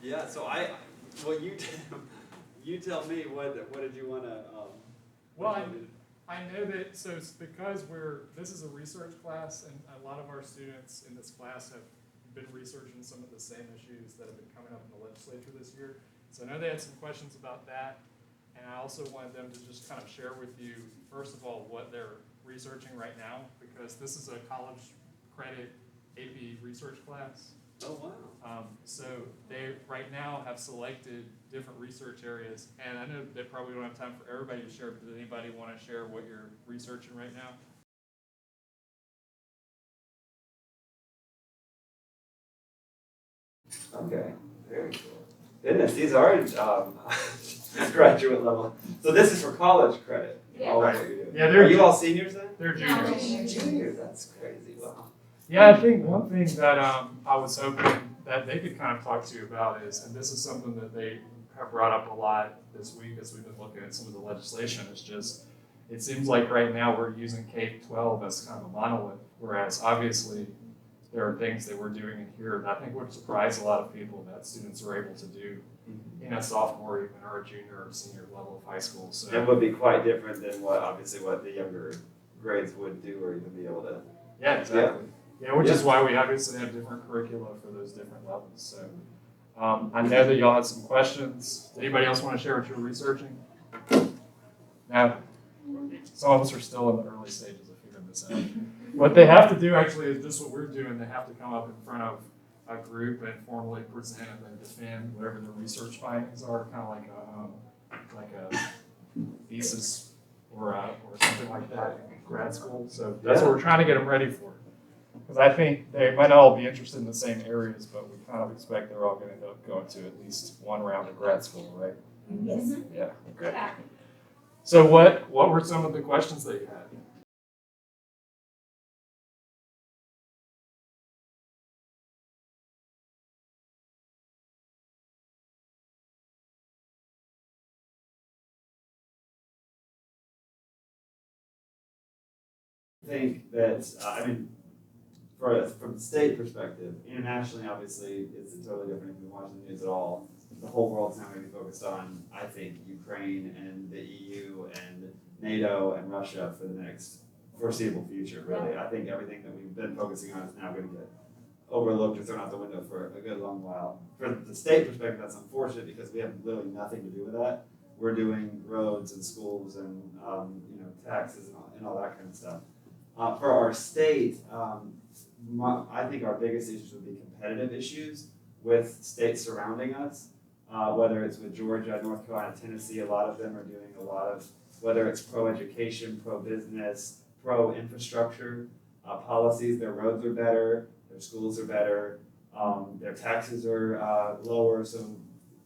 Yeah, so well, you tell me, what did you want to, Well, I know that, so it's because this is a research class, and a lot of our students in this class have been researching some of the same issues that have been coming up in the legislature this year. So I know they had some questions about that, and I also wanted them to just kind of share with you, first of all, what they're researching right now, because this is a college credit AP research class. oh, wow. So they right now have selected different research areas, and I know they probably don't have time for everybody to share, but does anybody want to share what you're researching right now? Okay, very cool. Goodness, these are graduate level. So this is for college credit. Yeah. All Right. what you're doing. Yeah, Are you all seniors then? They're No, juniors. Juniors, that's crazy. Wow. Yeah, I think one thing that I was hoping that they could kind of talk to you about is, and this is something that they have brought up a lot this week as we've been looking at some of the legislation, is just, it seems like right now we're using K-12 as kind of a monolith, whereas obviously there are things that we're doing in here that I think would surprise a lot of people that students are able to do in a sophomore even, or a junior or senior level of high school. So It would be quite different than what the younger grades would do or even be able to. yeah, exactly. Yeah, which is why we obviously have different curricula for those different levels. So I know that y'all had some questions. Does anybody else want to share what you're researching? No. Some of us are still in the early stages of figuring this out. What they have to do actually is just what we're doing. They have to come up in front of a group and formally present and then defend whatever their research findings are, kind of like a thesis or something like that in grad school. So that's what we're trying to get them ready for. Because I think they might not all be interested in the same areas, but we kind of expect they're all going to end up going to at least one round of grad school, right? Yes. Yeah. Okay. So what were some of the questions that you had? I think that, from the state perspective, internationally, obviously, it's totally different if you're watching the news at all. The whole world's now going to be focused on, I think, Ukraine and the EU and NATO and Russia for the next foreseeable future, really. I think everything that we've been focusing on is now going to get overlooked or thrown out the window for a good long while. From the state perspective, that's unfortunate because we have literally nothing to do with that. We're doing roads and schools and taxes and all that kind of stuff. For our state, I think our biggest issues would be competitive issues with states surrounding us, whether it's with Georgia, North Carolina, Tennessee. A lot of them are doing a lot of, whether it's pro-education, pro-business, pro-infrastructure policies. Their roads are better, their schools are better, their taxes are lower, so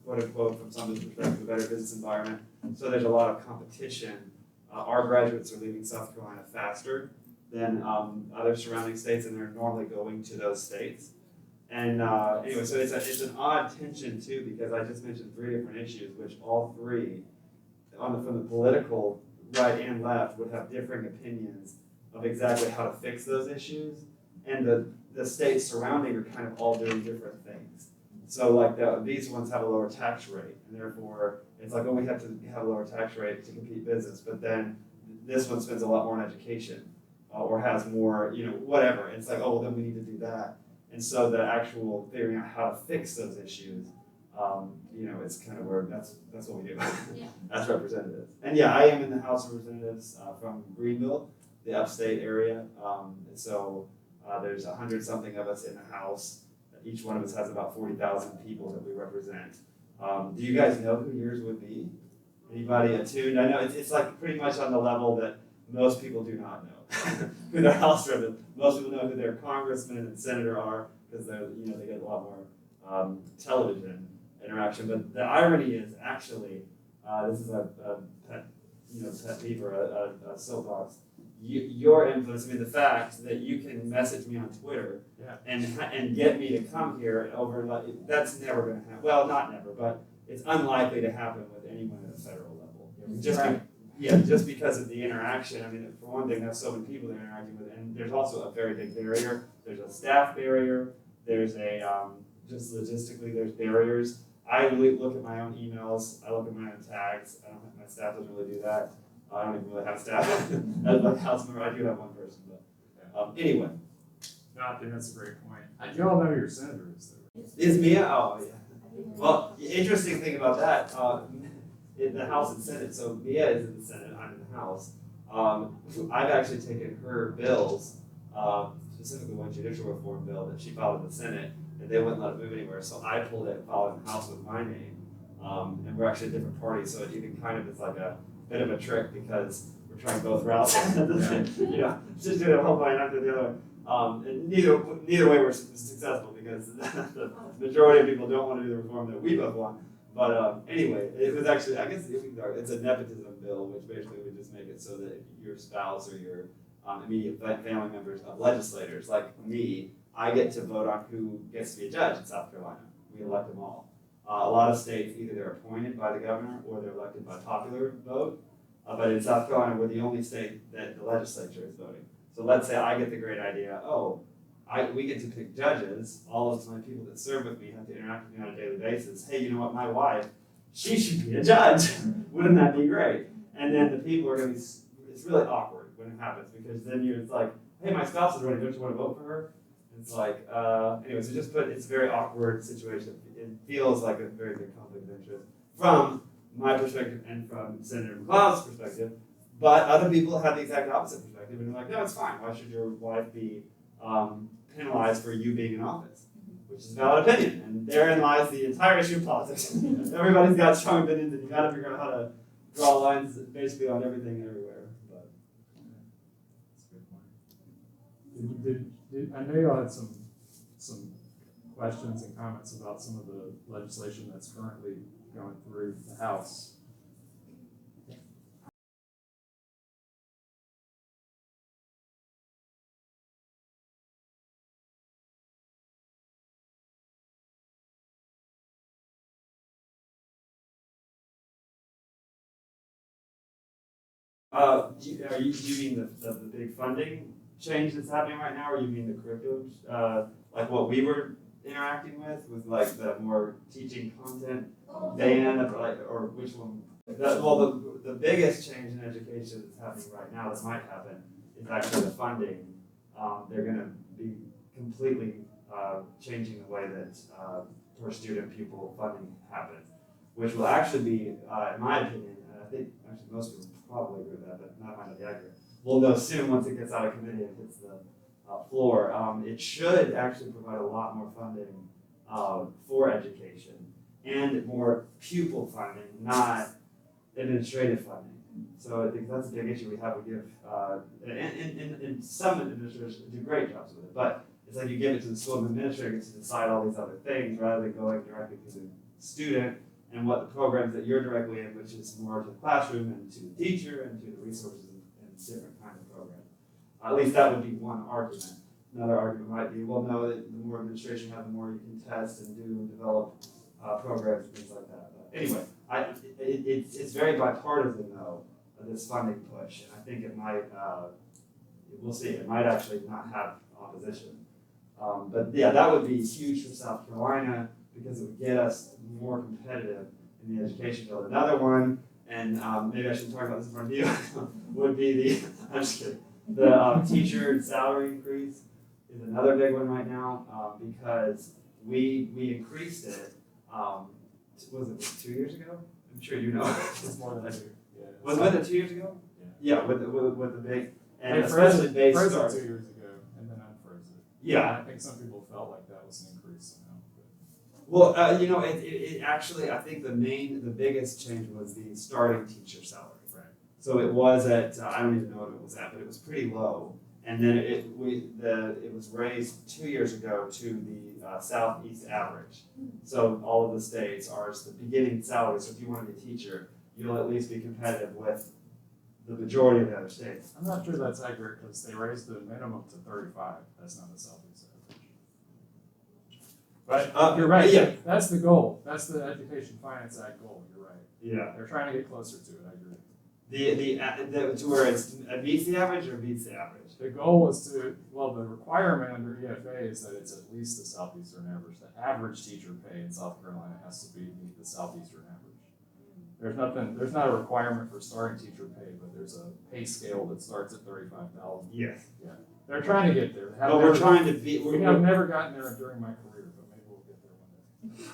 quote unquote, from some perspective, a better business environment. So there's a lot of competition. Our graduates are leaving South Carolina faster than other surrounding states, and they're normally going to those states. And anyway, so it's an odd tension too, because I just mentioned 3 different issues, which all 3, from the political right and left, would have differing opinions of exactly how to fix those issues, and the states surrounding are kind of all doing different things. So like these ones have a lower tax rate, and therefore it's like, oh, we have to have a lower tax rate to compete business, but then this one spends a lot more on education. Or has more, whatever. It's like, oh, well, then we need to do that. And so the actual figuring out how to fix those issues, it's kind of where that's what we do as representatives. And yeah, I am in the House of Representatives from Greenville, the upstate area. And so there's 100-something of us in the House. Each one of us has about 40,000 people that we represent. Do you guys know who yours would be? Anybody attuned? I know it's like pretty much on the level that most people do not know who their House representatives. Most people know who their congressman and senator are because they get a lot more television interaction. But the irony is actually, this is a pet peeve or a soapbox. Your influence, the fact that you can message me on Twitter and get me to come here that's never going to happen. Well, not never, but it's unlikely to happen with anyone at a federal level. Just because of the interaction. For one thing, there's so many people they're interacting with, and there's also a very big barrier. There's a staff barrier. There's a just logistically there's barriers. I really look at my own emails, I look at my own tags. I don't have, my staff doesn't really do that. I don't even really have staff as a house member. I do have one person, but anyway. No, I think that's a great point. You all know your senators, though. Is Mia? Oh, yeah. Well, the interesting thing about that, in the House and Senate, so Mia is in the Senate, I'm in the House. I've actually taken her bills, specifically one judicial reform bill that she filed in the Senate, and they wouldn't let it move anywhere, so I pulled it and filed it in the House with my name. And we're actually a different party, so it even kind of is like a bit of a trick because we're trying both routes. You know, just doing it one way after the other. And neither way we're successful because the majority of people don't want to do the reform that we both want. But anyway, it was actually, I guess it's a nepotism bill, which basically would just make it so that your spouse or your immediate family members of legislators, like me, I get to vote on who gets to be a judge in South Carolina. We elect them all. A lot of states, either they're appointed by the governor or they're elected by popular vote. But in South Carolina, we're the only state that the legislature is voting. So let's say I get the great idea, we get to pick judges. All of my people that serve with me have to interact with me on a daily basis. Hey, you know what, my wife, she should be a judge. Wouldn't that be great? And then the people are going to be, it's really awkward when it happens because then it's like, hey, my spouse is ready, don't you want to vote for her? It's like, anyways, it's a very awkward situation. It feels like a very big conflict of interest from my perspective and from Senator McCloud's perspective. But other people have the exact opposite perspective and they're like, no, it's fine. Why should your wife be penalized for you being in office? Which is a valid opinion. And therein lies the entire issue of politics. Everybody's got strong opinions and you got to figure out how to draw lines basically on everything everywhere. But that's a good point. I know y'all had some questions and comments about some of the legislation that's currently going through the House. Do you mean the big funding change that's happening right now, or you mean the curriculum, like what we were interacting with like the more teaching content ban, or which one? The biggest change in education that's happening right now that might happen is actually the funding. They're going to be completely changing the way that for student pupil funding happens, which will actually be, in my opinion, and I think actually most people probably agree with that, but not might not be accurate. We'll know soon once it gets out of committee and hits the floor. It should actually provide a lot more funding for education and more pupil funding, not administrative funding. So I think that's a big issue we have. We give, and some administrators do great jobs with it, but it's like you give it to the school administrator to decide all these other things rather than going directly to the student and what the programs that you're directly in, which is more to the classroom and to the teacher and to the resources and different kinds of programs. At least that would be one argument. Another argument might be, well, no, the more administration you have, the more you can test and develop programs and things like that. But anyway, it's very bipartisan though, this funding push, and I think it might, we'll see, it might actually not have opposition. But yeah, that would be huge for South Carolina because it would get us more competitive in the education field. Another one, and maybe I should talk about this in front of you, would be I'm just kidding, the teacher salary increase is another big one right now because we increased it, was it 2 years ago? I'm sure you know. It's more than 2 years. Yeah. Was it 2 years ago? Yeah. Yeah, with the big, and they especially based froze on it 2 years ago and then unfroze it. Yeah. I think some people felt like that was an increase somehow. Well, you know, it actually, I think the biggest change was the starting teacher salary. Right. So it was at, I don't even know what it was at, but it was pretty low. And then it was raised 2 years ago to the Southeast average. So all of the states are the beginning salary. So if you want to be a teacher, you'll at least be competitive with the majority of the other states. I'm not sure that's accurate because they raised the minimum to 35. That's not the Southeast average. But you're right. Yeah. That's the goal. That's the Education Finance Act goal. You're right. Yeah. They're trying to get closer to it. I agree. To where it meets the average or beats the average? The goal was the requirement under EFA is that it's at least the Southeastern average. The average teacher pay in South Carolina has to meet the Southeastern average. There's not a requirement for starting teacher pay, but there's a pay scale that starts at $35,000. Yes. Yeah. They're trying to get there. But we're trying to beat. We have never gotten there during my career, but maybe we'll get there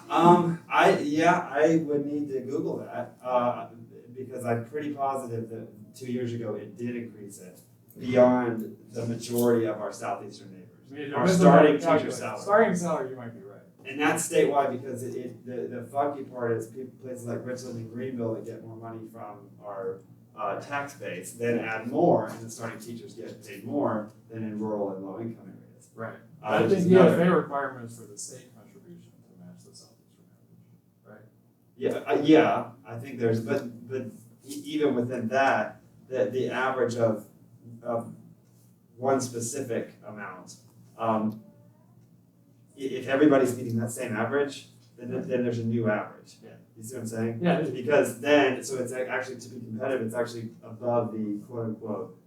one day. I would need to Google that because I'm pretty positive that 2 years ago it did increase it beyond the majority of our southeastern neighbors. Our starting teacher salary. Starting salary, you might be right. And that's statewide because the funky part is places like Richland and Greenville that get more money from our tax base then add more, and the starting teachers get paid more than in rural and low income areas. Right. I think the EFA requirement is for the state contribution to match the southeastern average, right? Yeah, I think there's, but even within that, the average of one specific amount, if everybody's meeting that same average, then there's a new average. Yeah. You see what I'm saying? Yeah. Because then, so it's actually, to be competitive, it's actually above the quote unquote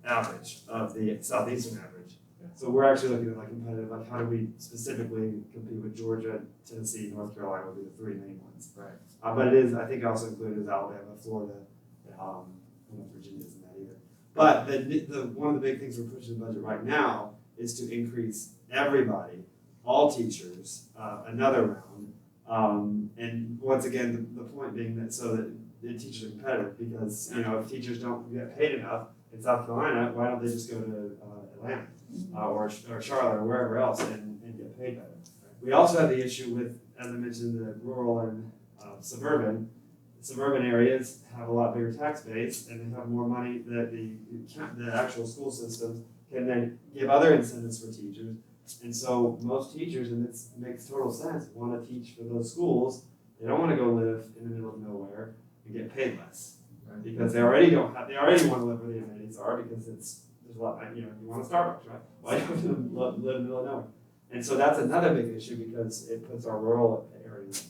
average of the southeastern average. Yeah. So we're actually looking at like competitive, like how do we specifically compete with Georgia, Tennessee, North Carolina would be the three main ones. Right. But it is, I think, also included Alabama, Florida, I don't know if Virginia isn't that either. But one of the big things we're pushing in the budget right now is to increase everybody, all teachers, another round. And once again, the point being that so that the teachers are competitive, because if teachers don't get paid enough in South Carolina, why don't they just go to Atlanta or Charlotte or wherever else and get paid better? We also have the issue with, as I mentioned, the rural and suburban areas have a lot bigger tax base, and they have more money that the actual school systems can then give other incentives for teachers. And so most teachers, and this makes total sense, want to teach for those schools. They don't want to go live in the middle of nowhere and get paid less, right? Because they already want to live where the amenities are, because there's a lot, you want a Starbucks, right? Why don't you live in the middle of nowhere? And so that's another big issue, because it puts our rural areas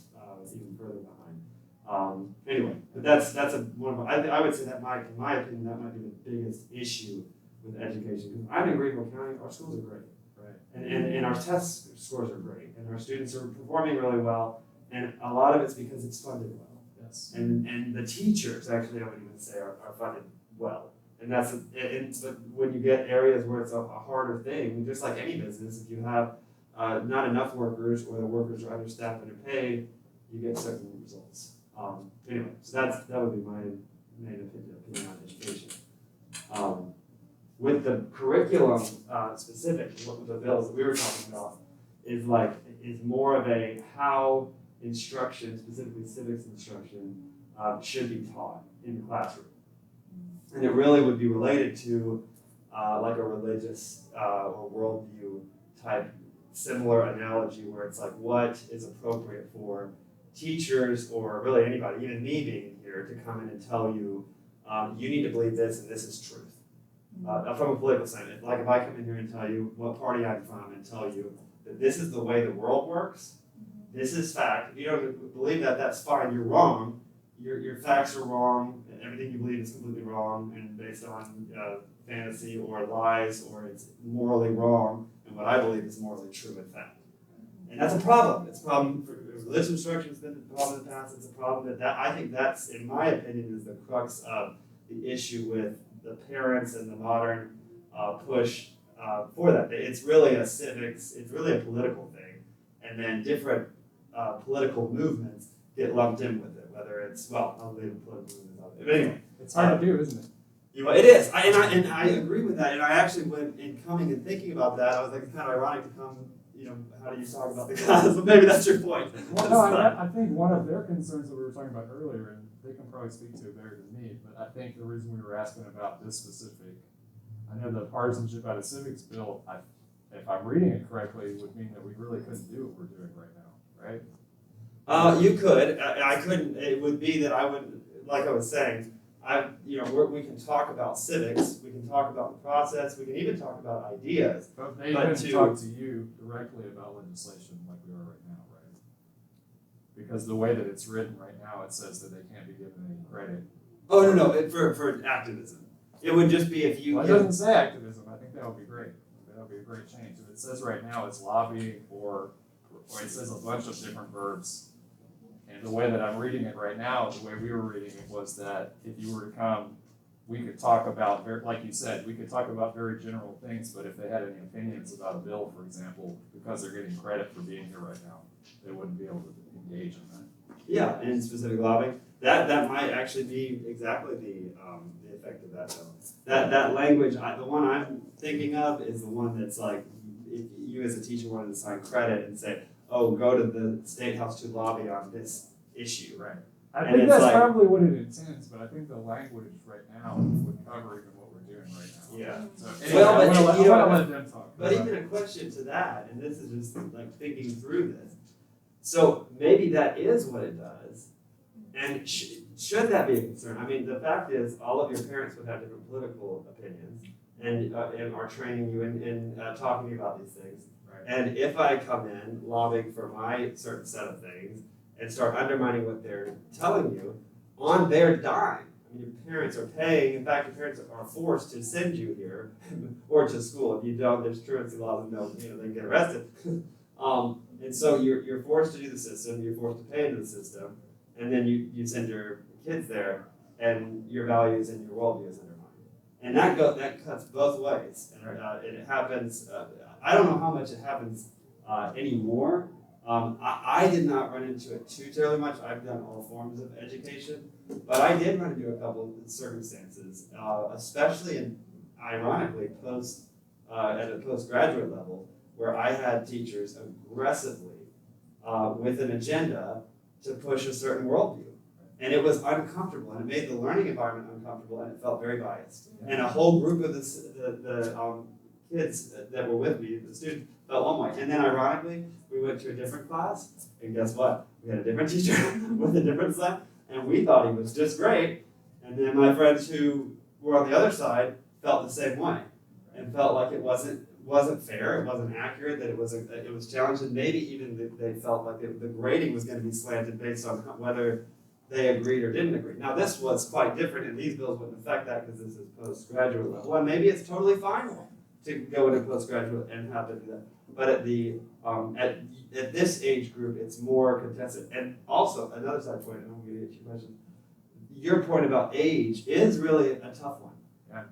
even further behind. Anyway, but that's I would say that in my opinion, that might be the biggest issue with education. Because I'm in Greenville County, our schools are great. And our test scores are great, and our students are performing really well, and a lot of it's because it's funded well. Yes. And the teachers, actually, I would even say, are funded well. And but when you get areas where it's a harder thing, just like any business, if you have not enough workers, or the workers are understaffed and underpaid, you get certain results. Anyway, so that would be my main opinion on education. With the curriculum specific, what the bills that we were talking about is more of a how instruction, specifically civics instruction, should be taught in the classroom. And it really would be related to like a religious or worldview type similar analogy, where it's like what is appropriate for teachers, or really anybody, even me being here, to come in and tell you, you need to believe this and this is truth. From a political standpoint, like if I come in here and tell you what party I'm from and tell you that this is the way the world works, this is fact. If you don't believe that, that's fine. You're wrong. Your facts are wrong. Everything you believe is completely wrong and based on fantasy or lies, or it's morally wrong. And what I believe is morally true in fact. And that's a problem. It's a problem for religious instruction. It's been a problem in the past. It's a problem that I think that's, in my opinion, is the crux of the issue with the parents and the modern push for that. It's really a civics, it's really a political thing. And then different political movements get lumped in with it, whether it's, I'll leave the political movements out there. But anyway. It's hard to do, isn't it? It is. And I agree with that. And I actually, when in coming and thinking about that, I was like, it's kind of ironic to come, how do you talk about the class? But maybe that's your point. Well, no, I think one of their concerns that we were talking about earlier, and they can probably speak to it better than me, but I think the reason we were asking about this specific, I know the partisanship out of civics bill, if I'm reading it correctly, would mean that we really couldn't do what we're doing right now, right? You could. I couldn't. It would be that I would, like I was saying, we can talk about civics, we can talk about the process, we can even talk about ideas. But they couldn't talk to you directly about legislation like we are right now, right? Because the way that it's written right now, it says that they can't be given any credit Oh, no, for activism. It would just be if you. Well, it doesn't say activism. I think that would be great. That would be a great change. If it says right now it's lobbying or it says a bunch of different verbs. And the way that I'm reading it right now, the way we were reading it was that if you were to come, we could talk about, like you said, we could talk about very general things, but if they had any opinions about a bill, for example, because they're getting credit for being here right now, they wouldn't be able to engage in that. Yeah, and specific lobbying. That might actually be exactly the effect of that bill. That language, the one I'm thinking of is the one that's like, if you as a teacher wanted to assign credit and say, oh, go to the State House to lobby on this issue. Right. I think that's probably what it intends, but I think the language right now would cover even what we're doing right now. Yeah. So anyway, I want to let them talk. But even a question to that, and this is just like thinking through this. So maybe that is what it does, and should that be a concern? I mean, the fact is, all of your parents would have different political opinions, and are training you in talking to you about these things. Right. And if I come in lobbying for my certain set of things and start undermining what they're telling you on their dime, I mean, your parents are paying. In fact, your parents are forced to send you here or to school. If you don't, there's truancy laws and they can get arrested. And so you're forced to do the system. You're forced to pay into the system, and then you send your kids there, and your values and your worldview is undermined. And that cuts both ways. And it happens. I don't know how much it happens anymore. I did not run into it too terribly much. I've done all forms of education, but I did run into a couple of circumstances, especially in, ironically, at a postgraduate level, where I had teachers aggressively with an agenda to push a certain worldview. And it was uncomfortable, and it made the learning environment uncomfortable, and it felt very biased. And a whole group of the kids that were with me, the students, felt one way. And then ironically, we went to a different class, and guess what? We had a different teacher with a different side, and we thought he was just great. And then my friends who were on the other side felt the same way, and felt like it wasn't fair, it wasn't accurate, that it was challenged, and maybe even they felt like the grading was going to be slanted based on whether they agreed or didn't agree. Now this was quite different, and these bills wouldn't affect that because this is postgraduate level, and maybe it's totally fine to go into postgraduate and have to do that. But at the at this age group, it's more contested. And also another side point, and I'm going to get your question. Your point about age is really a tough one,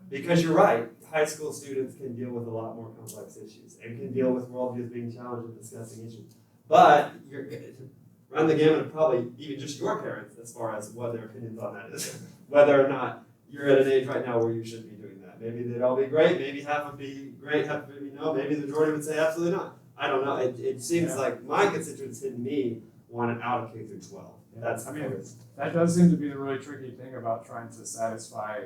because you're right. High school students can deal with a lot more complex issues and can deal with worldviews being challenged and discussing issues. But you're going to run the gamut of probably even just your parents as far as what their opinions on that is. Whether or not you're at an age right now where you should be doing that. Maybe they'd all be great. Maybe half would be great, half would be no. Maybe the majority would say absolutely not. I don't know. It seems like my constituents in me want it out of K through 12. That's that does seem to be the really tricky thing about trying to satisfy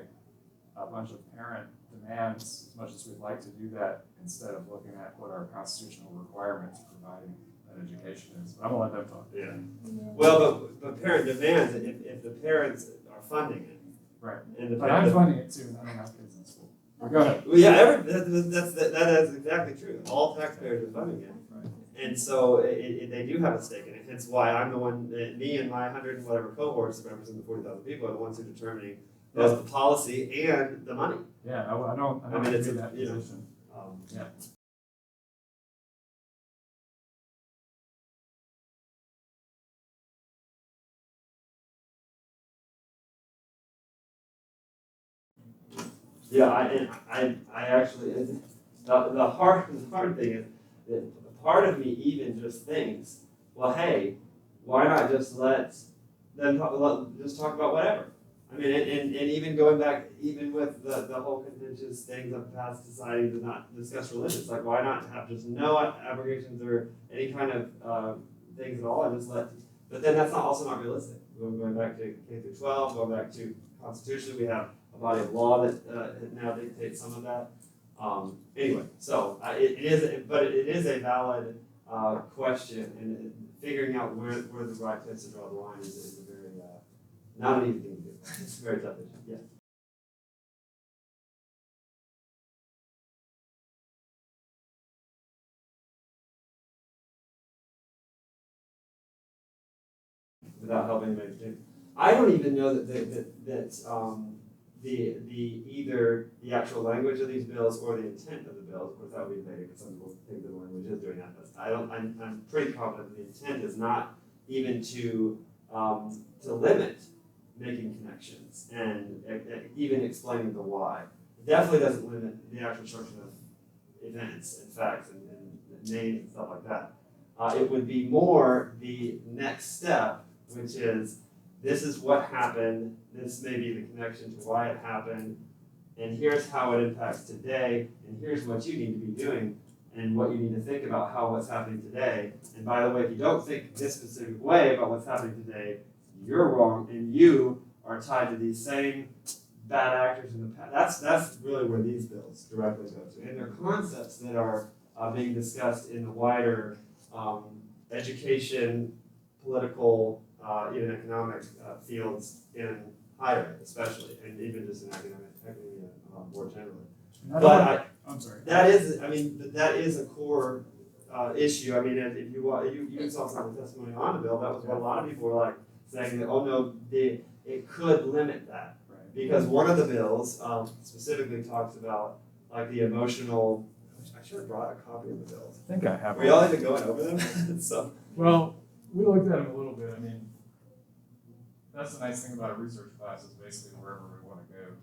a bunch of parent demands, as much as we'd like to do that, instead of looking at what our constitutional requirements for providing an education is. But I'm gonna let them talk. Yeah. Well, but parent demands, if the parents are funding it. Right. And but I'm funding it too, and I don't have kids in school. Well, go ahead. Well, yeah, that is exactly true. All taxpayers are funding it. Right. And so they do have a stake in it. Hence why I'm the one, me and my 100 and whatever cohorts that represent the 40,000 people are the ones who are determining both the policy and the money. Yeah, I don't mean, it's that position. Yeah. Yeah, I actually, the hard thing is that part of me even just thinks, well, hey, why not just let them talk about whatever? I mean, and even going back, even with the whole contentious things of past society to not discuss religion, it's like, why not have just no abrogations or any kind of things at all, and just let, but then that's also not realistic. Going back to K through 12, going back to Constitution, we have a body of law that now dictates some of that. Anyway, so it is a valid question, and figuring out where the right place to draw the line is a very not an easy thing to do. It's a very tough issue. Yeah. Without helping make change. I don't even know that either the actual language of these bills or the intent of the bills, of course that would be vague, because some people think that the language is doing that, but I'm pretty confident that the intent is not even to limit making connections and even explaining the why. It definitely doesn't limit the actual structure of events and facts and names and stuff like that. It would be more the next step, which is this is what happened, this may be the connection to why it happened, and here's how it impacts today, and here's what you need to be doing, and what you need to think about how what's happening today. And by the way, if you don't think this specific way about what's happening today, you're wrong, and you are tied to these same bad actors in the past. That's really where these bills directly go to. And they're concepts that are being discussed in the wider education, political, even economic fields in higher ed, especially, and even just in academia more generally. I'm sorry. That is a core issue. I mean, if you saw some of the testimony on the bill, that was what a lot of people were like saying that, oh no, it could limit that. Right. Because one of the bills specifically talks about like the emotional. I should have brought a copy of the bills. I think I have. Were y'all even going over them? So. Well, we looked at them a little bit. I mean, that's the nice thing about a research class is basically wherever we want to go.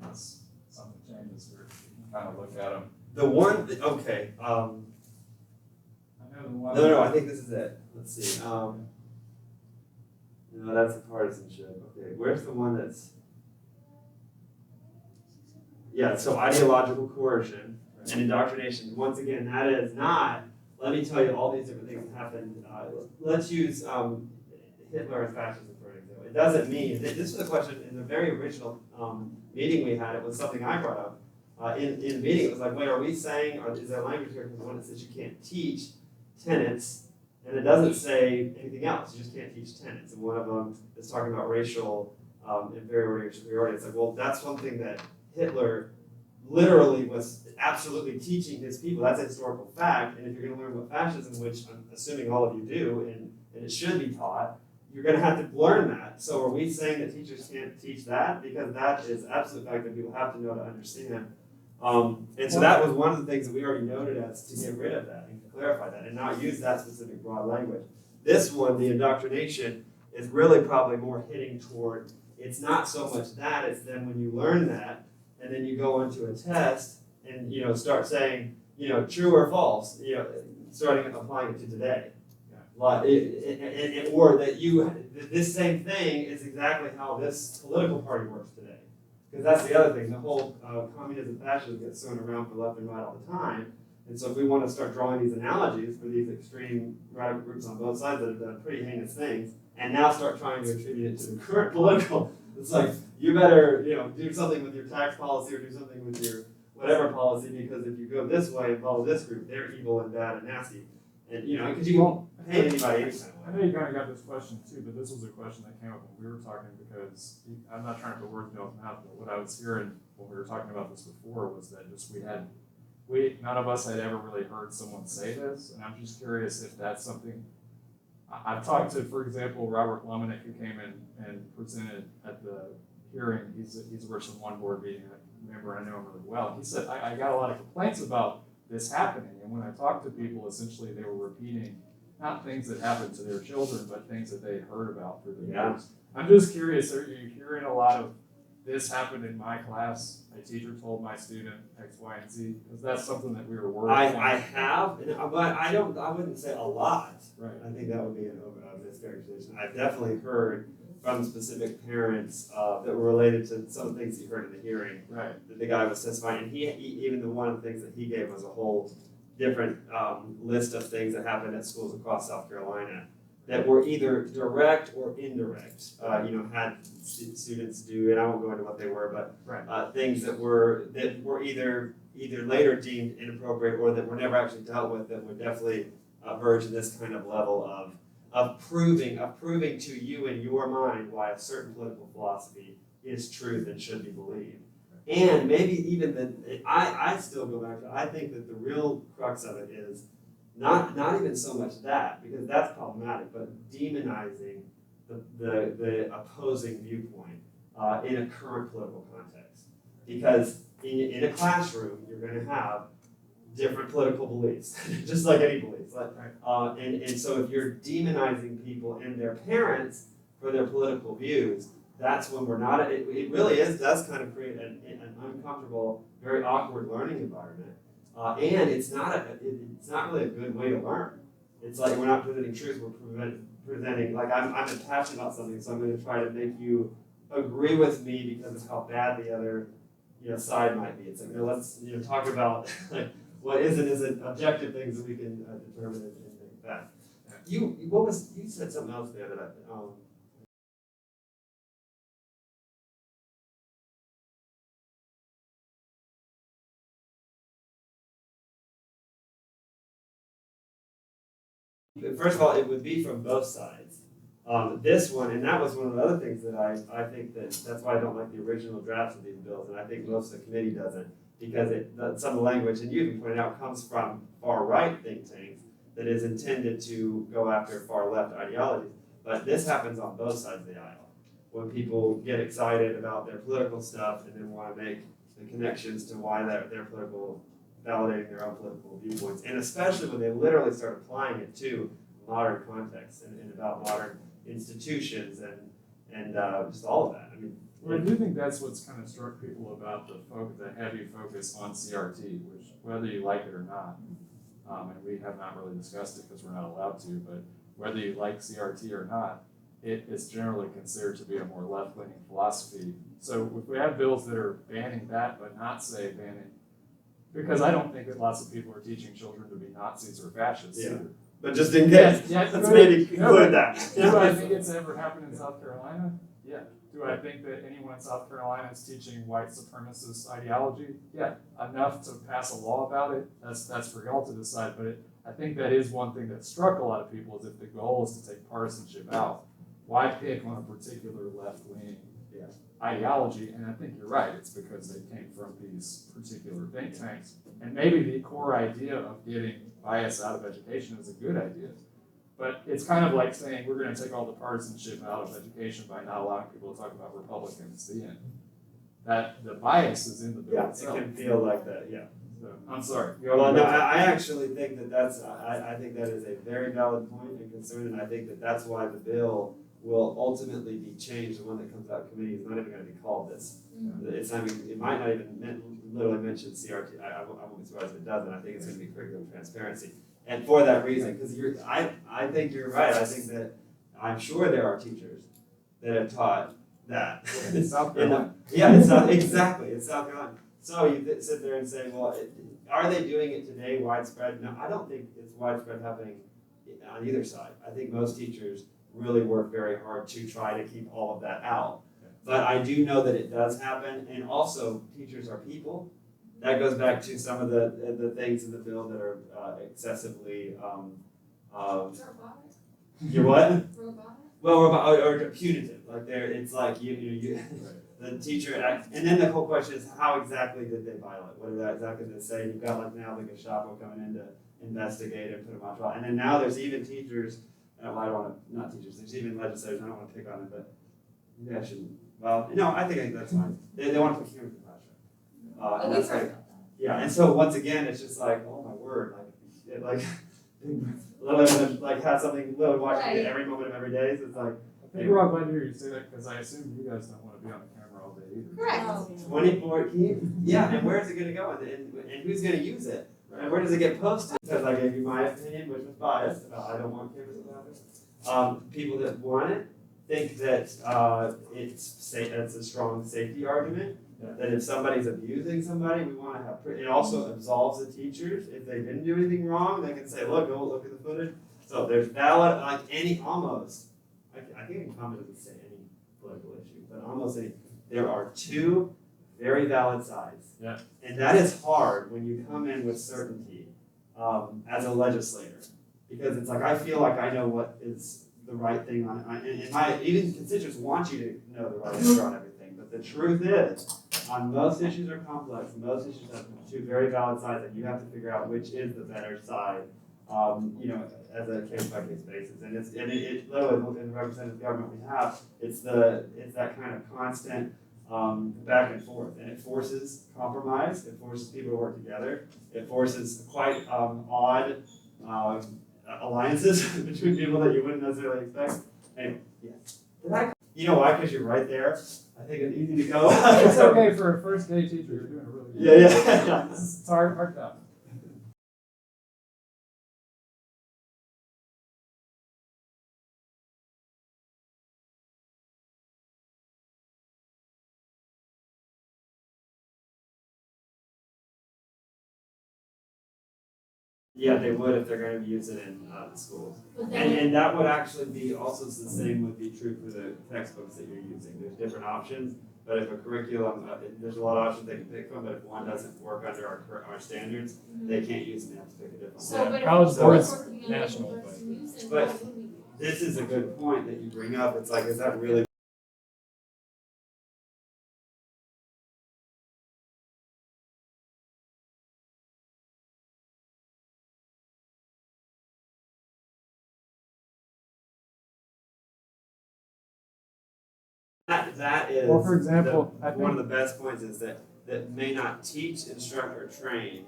Unless something changes, we can kind of look at them. The one, okay. I know the one. No, I think this is it. Let's see. No, that's the partisanship. Okay, where's the one that's? Yeah, so ideological coercion and indoctrination. Once again, that is not. Let me tell you all these different things that happened. Let's use Hitler and fascism for an example. It doesn't mean this was a question in the very original meeting we had. It was something I brought up in the meeting. It was like, wait, are we saying, or is there language here because one that says you can't teach tenets, and it doesn't say anything else. You just can't teach tenets. And one of them is talking about racial inferiority or superiority. It's like, well, that's one thing that Hitler literally was absolutely teaching his people. That's a historical fact. And if you're going to learn what fascism, which I'm assuming all of you do, and it should be taught, you're going to have to learn that. So are we saying that teachers can't teach that? Because that is absolute fact that people have to know to understand. And so that was one of the things that we already noted as to get rid of that and to clarify that and not use that specific broad language. This one, the indoctrination, is really probably more hitting toward, it's not so much that, it's then when you learn that, and then you go into a test and start saying true or false, starting applying it to today. Or that this same thing is exactly how this political party works today. Because that's the other thing, the whole communism fascism gets thrown around for left and right all the time. And so if we want to start drawing these analogies for these extreme radical groups on both sides that have done pretty heinous things, and now start trying to attribute it to the current political, it's like, you better do something with your tax policy or do something with your whatever policy, because if you go this way and follow this group, they're evil and bad and nasty. And because you won't paint anybody any kind of way. I know you kind of got this question too, but this was a question that came up when we were talking because I'm not trying to put words in y'all's mouth, but what I was hearing when we were talking about this before was that just none of us had ever really heard someone say this, and I'm just curious if that's something. I've talked to, for example, Robert Lomenick, who came in and presented at the hearing. He's a Richland One board meeting member. I know him really well. He said, I got a lot of complaints about this happening, and when I talked to people, essentially they were repeating not things that happened to their children, but things that they heard about through the news. I'm just curious, are you hearing a lot of this happened in my class? A teacher told my student X, Y, and Z. Because that's something that we were worried about. I have, but I wouldn't say a lot. Right. I think that would be a mischaracterization. I've definitely heard from specific parents that were related to some things he heard in the hearing. Right. That the guy was testifying, and he even the one of the things that he gave was a whole different list of things that happened at schools across South Carolina that were either direct or indirect. Had students do, and I won't go into what they were, but things that were either later deemed inappropriate or that were never actually dealt with, that would definitely verge in this kind of level of proving to you in your mind why a certain political philosophy is truth and should be believed. And maybe even I still go back to, I think that the real crux of it is not even so much that, because that's problematic, but demonizing the opposing viewpoint in a current political context. Because in a classroom, you're going to have different political beliefs, just like any beliefs. And so if you're demonizing people and their parents for their political views, that's when we're not, it really does kind of create an uncomfortable, very awkward learning environment. And it's not really a good way to learn. It's like we're not presenting truth, we're presenting, like I'm passionate about something, so I'm going to try to make you agree with me because of how bad the other side might be. It's like, let's talk about like what isn't objective things that we can determine and make back. You said something else there that first of all, it would be from both sides. This one, and that was one of the other things that I think that's why I don't like the original drafts of these bills, and I think most of the committee doesn't, because some of the language, and you even pointed out, comes from far-right think tanks that is intended to go after far-left ideologies. But this happens on both sides of the aisle. When people get excited about their political stuff and then want to make the connections to why they're political, validating their own political viewpoints, and especially when they literally start applying it to modern contexts and about modern institutions and just all of that. I mean, well, I do think that's what's kind of struck people about the heavy focus on CRT, which whether you like it or not, and we have not really discussed it because we're not allowed to, but whether you like CRT or not, it is generally considered to be a more left-leaning philosophy. So if we have bills that are banning that, but not say banning, because I don't think that lots of people are teaching children to be Nazis or fascists either. But just in case, let's maybe conclude that. Do I think it's ever happened in South Carolina? Yeah. Do I think that anyone in South Carolina is teaching white supremacist ideology? Yeah. Enough to pass a law about it? That's for y'all to decide. But I think that is one thing that struck a lot of people, is if the goal is to take partisanship out, why pick on a particular left-leaning ideology? And I think you're right. It's because they came from these particular think tanks. And maybe the core idea of getting bias out of education is a good idea. But it's kind of like saying we're going to take all the partisanship out of education by not allowing people to talk about Republicans at the end. That the bias is in the bill itself. It can feel like that, So, I'm sorry. Well, no, I actually think I think that is a very valid point and concern, and I think that's why the bill will ultimately be changed. The one that comes out of committee is not even going to be called this. It's not even, it might not even literally mention CRT. I won't be surprised if it doesn't. I think it's going to be curriculum transparency. And for that reason, because I think you're right. I think that I'm sure there are teachers that have taught that. In South Carolina. Exactly. It's South Carolina. So you sit there and say, well, are they doing it today widespread? No, I don't think it's widespread happening on either side. I think most teachers really work very hard to try to keep all of that out. But I do know that it does happen, and also teachers are people. That goes back to some of the things in the bill that are excessively you're what? Robotic? Well, or punitive. Like it's like you the teacher and then the whole question is how exactly did they violate? What did that exactly did they say? You've got like now the Gestapo coming in to investigate and put them on trial. And then now there's even teachers. Well, I don't want to, not teachers. There's even legislators. I don't want to pick on it, but maybe I shouldn't. Well, no, I think that's fine. They want to put cameras in the classroom. And that's like, yeah. And so once again, it's just like, oh my word, literally like have something literally watching it every moment of every day. So it's like. I think we're all glad to hear you say that because I assume you guys don't want to be on the camera all day either. Correct. 24, yeah, and where is it going to go? And who's going to use it? Right. And where does it get posted? Because I gave you my opinion, which was biased. I don't want cameras about it. People that want it think that it's a strong safety argument. Yeah. That if somebody's abusing somebody, we want to have. It also absolves the teachers if they didn't do anything wrong. They can say, "Look, go look at the footage." So there's valid, like any almost. I can't even comment doesn't say any political issue, but almost any. There are two very valid sides. Yeah. And that is hard when you come in with certainty as a legislator, because it's like I feel like I know what is the right thing and my even constituents want you to know the right answer on everything. But the truth is, on most issues are complex. Most issues have two very valid sides, and you have to figure out which is the better side you know, as a case by case basis. And it literally in the representative government we have, it's that kind of constant back and forth, and it forces compromise. It forces people to work together. It forces quite odd alliances between people that you wouldn't necessarily expect. Anyway, yeah. You know why? Because you're right there. I think it's easy to go. It's okay for a first day teacher. You're doing a really good Yeah. It's hard job. Yeah, they would if they're going to use it in the schools. And that would actually be also the same would be true for the textbooks that you're using. There's different options, but if a curriculum, there's a lot of options they can pick from, but if one doesn't work under our standards, they can't use it and they have to pick a different one. So, but College if boards, we're working on national, it, let's use it, but- what would we use? This is a good point that you bring up. It's like, is that really? That is. Well, for example, I one of think the best points is that may not teach, instruct, or train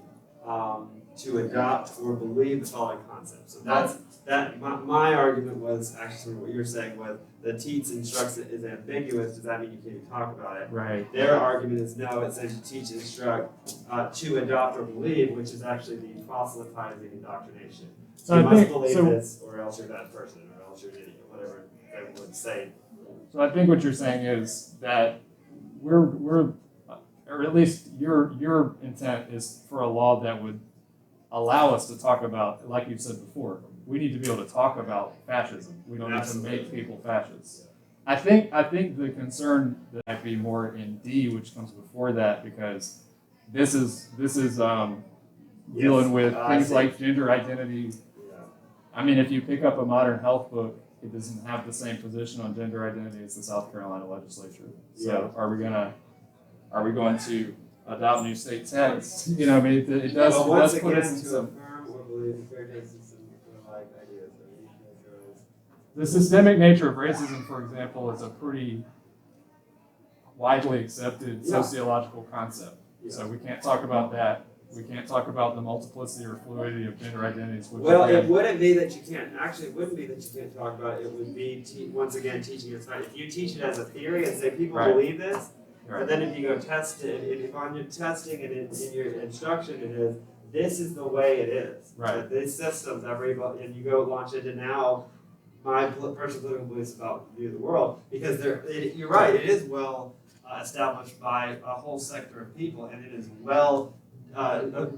to adopt or believe the following concepts. So my argument was actually what you're saying was the teach, instructs is ambiguous. Does that mean you can't even talk about it? right. Their argument is no, it says teach, instruct, to adopt or believe, which is actually the proselytizing indoctrination. So You I must think believe so. this, or else you're that person, or else you're an idiot, whatever they would say. So I think what you're saying is that we're or at least your intent is for a law that would allow us to talk about, like you said before, we need to be able to talk about fascism. We don't Absolutely. need to make people fascists. I think the concern that might be more in D, which comes before that, because this is dealing with I things see. like gender identity. Yeah. I mean, if you pick up a modern health book, it doesn't have the same position on gender identity as the South Carolina legislature. So Yeah. are we going to adopt new state texts? You know, I mean, it does, Well, it once does put again, us in to some. affirm or believe the fair justice and like ideas. The systemic nature of racism, for example, is a pretty widely accepted Yeah. sociological concept. Yeah. So we can't talk about that. We can't talk about the multiplicity or fluidity of gender identities. Which Well, again, it wouldn't be that you can't. Actually, it wouldn't be that you can't talk about it. It would be once again teaching it. If you teach it as a theory and say people Right. believe this, Right. but then if you go test it, if on your testing and in your instruction it is this is the way it is. Right. That these systems, and you go launch into now my personal political beliefs about view of the world, because you're right. It is well established by a whole sector of people, and it is well.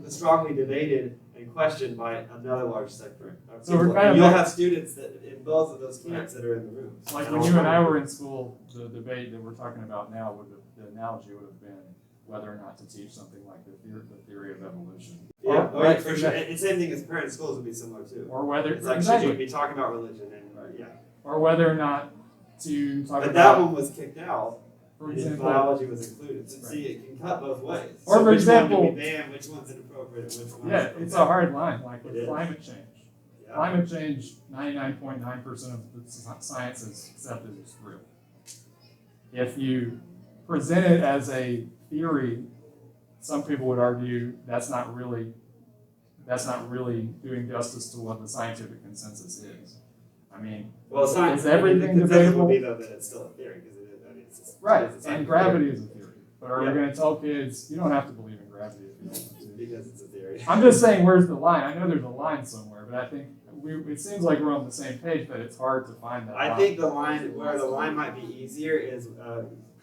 Strongly debated and questioned by another large sector of So we're people. kind of And you'll back- have students that in both of those camps that are in the room. like when you and I were in school, the debate that we're talking about now, the analogy would have been whether or not to teach something like the theory of evolution. Yeah, Or- right, for sure. And same thing as parent schools would be similar too. Or whether It's like exactly. should you be talking about religion and Right. yeah. Or whether or not to talk But about, that one was kicked out. for And example, biology was included. So Right. see, it can cut both ways. Or So for which example- one do we ban? Which one's inappropriate? And which one? yeah, it's a hard line, like with It is. climate change. Yeah. Climate change, 99.9% of the science is accepted as real. If you present it as a theory, some people would argue that's not really doing justice to what the scientific consensus is. I mean, Well, it's not. Is everything the consensus debatable? would be though that it's still a theory because it is. I mean, it's just, right, it's a and scientific gravity is a theory. But are Yeah. we gonna tell kids, you don't have to believe in gravity if you don't want to? theory because it's a theory. I'm just saying, where's the line? I know there's a line somewhere, but I think it seems like we're on the same page, but it's hard to find that line. I think where the line might be easier is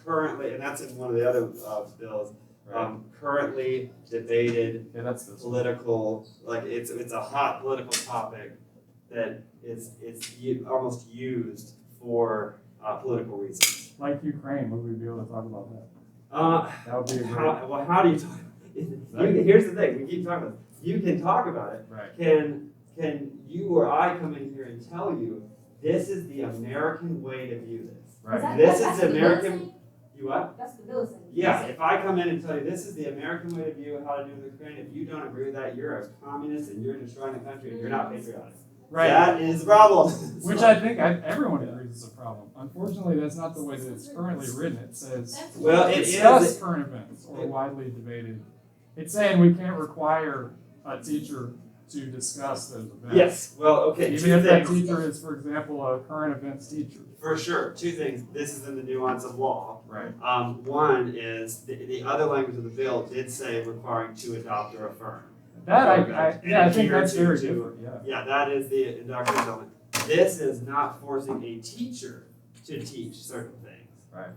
currently, and that's in one of the other bills. Right. Currently debated Yeah, that's this one. political, like it's a hot political topic that it's almost used for political reasons. Like Ukraine, would we be able to talk about that? That would be a great, How do you talk? Here's the thing: we keep talking about this. You can talk about it. right. Can you or I come in here and tell you this is the American way to view this? Right. This is the American. You what? That's the bill saying. Yeah, if I come in and tell you this is the American way to view how to do the Ukraine, if you don't agree with that, you're a communist and you're destroying the country and you're not patriotic. Right. That is the problem. Which I think everyone agrees is a problem. Unfortunately, that's not the way that it's currently written. It says, Well, it discuss is. current events or widely debated. It's saying we can't require a teacher to discuss those events. Yes. Well, okay. Even if that teacher is, for example, a current events teacher. For sure. Two things. This is in the nuance of law. Right. One is the other language of the bill did say requiring to adopt or affirm. That I think that's very to- different. Yeah. Yeah, that is the indoctrination element. This is not forcing a teacher to teach certain things. Right.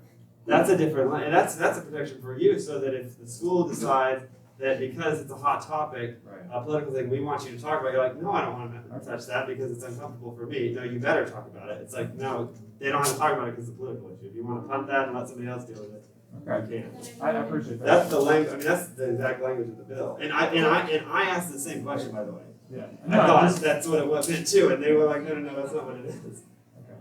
That's a different line, and that's a protection for you, so that if the school decides that because it's a hot topic, Right. a political thing we want you to talk about, you're like, no, I don't want to touch that because it's uncomfortable for me. No, you better talk about it. It's like, no, they don't have to talk about it because it's a political issue. If you want to punt that and let somebody else deal with it, Okay. you can. I appreciate that. That's the language. I mean, that's the exact language of the bill. And I asked the same question, by the way. Yeah. I thought that's what it was meant too, and they were like, no, that's not what it is. Okay.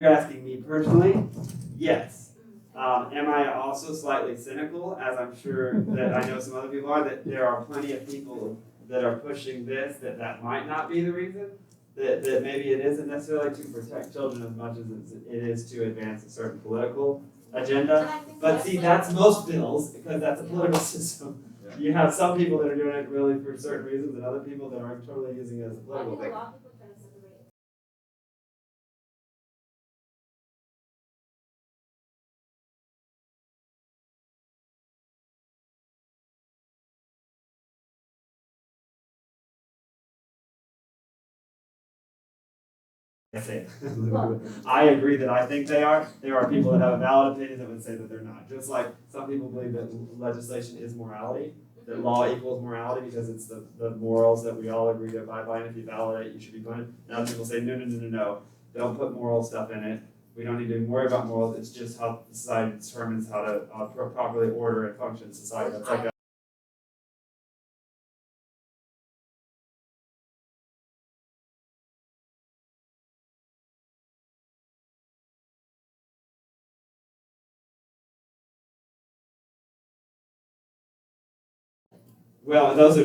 You're asking me personally? Yes. Am I also slightly cynical, as I'm sure that I know some other people are, that there are plenty of people that are pushing this, that might not be the reason? That maybe it isn't necessarily to protect children as much as it is to advance a certain political agenda. But see, that's most bills, because that's a political system. Yeah. You have some people that are doing it really for certain reasons, and other people that are totally using it as a I political think a thing. lot of people try to separate it. I agree that I think they are. There are people that have a valid opinion that would say that they're not. Just like some people believe that legislation is morality, that law equals morality because it's the morals that we all agree to abide by, and if you violate it, you should be punished. And other people say, no, don't put moral stuff in it. We don't need to worry about morals. It's just how society determines how to properly order and function society. That's like well, that's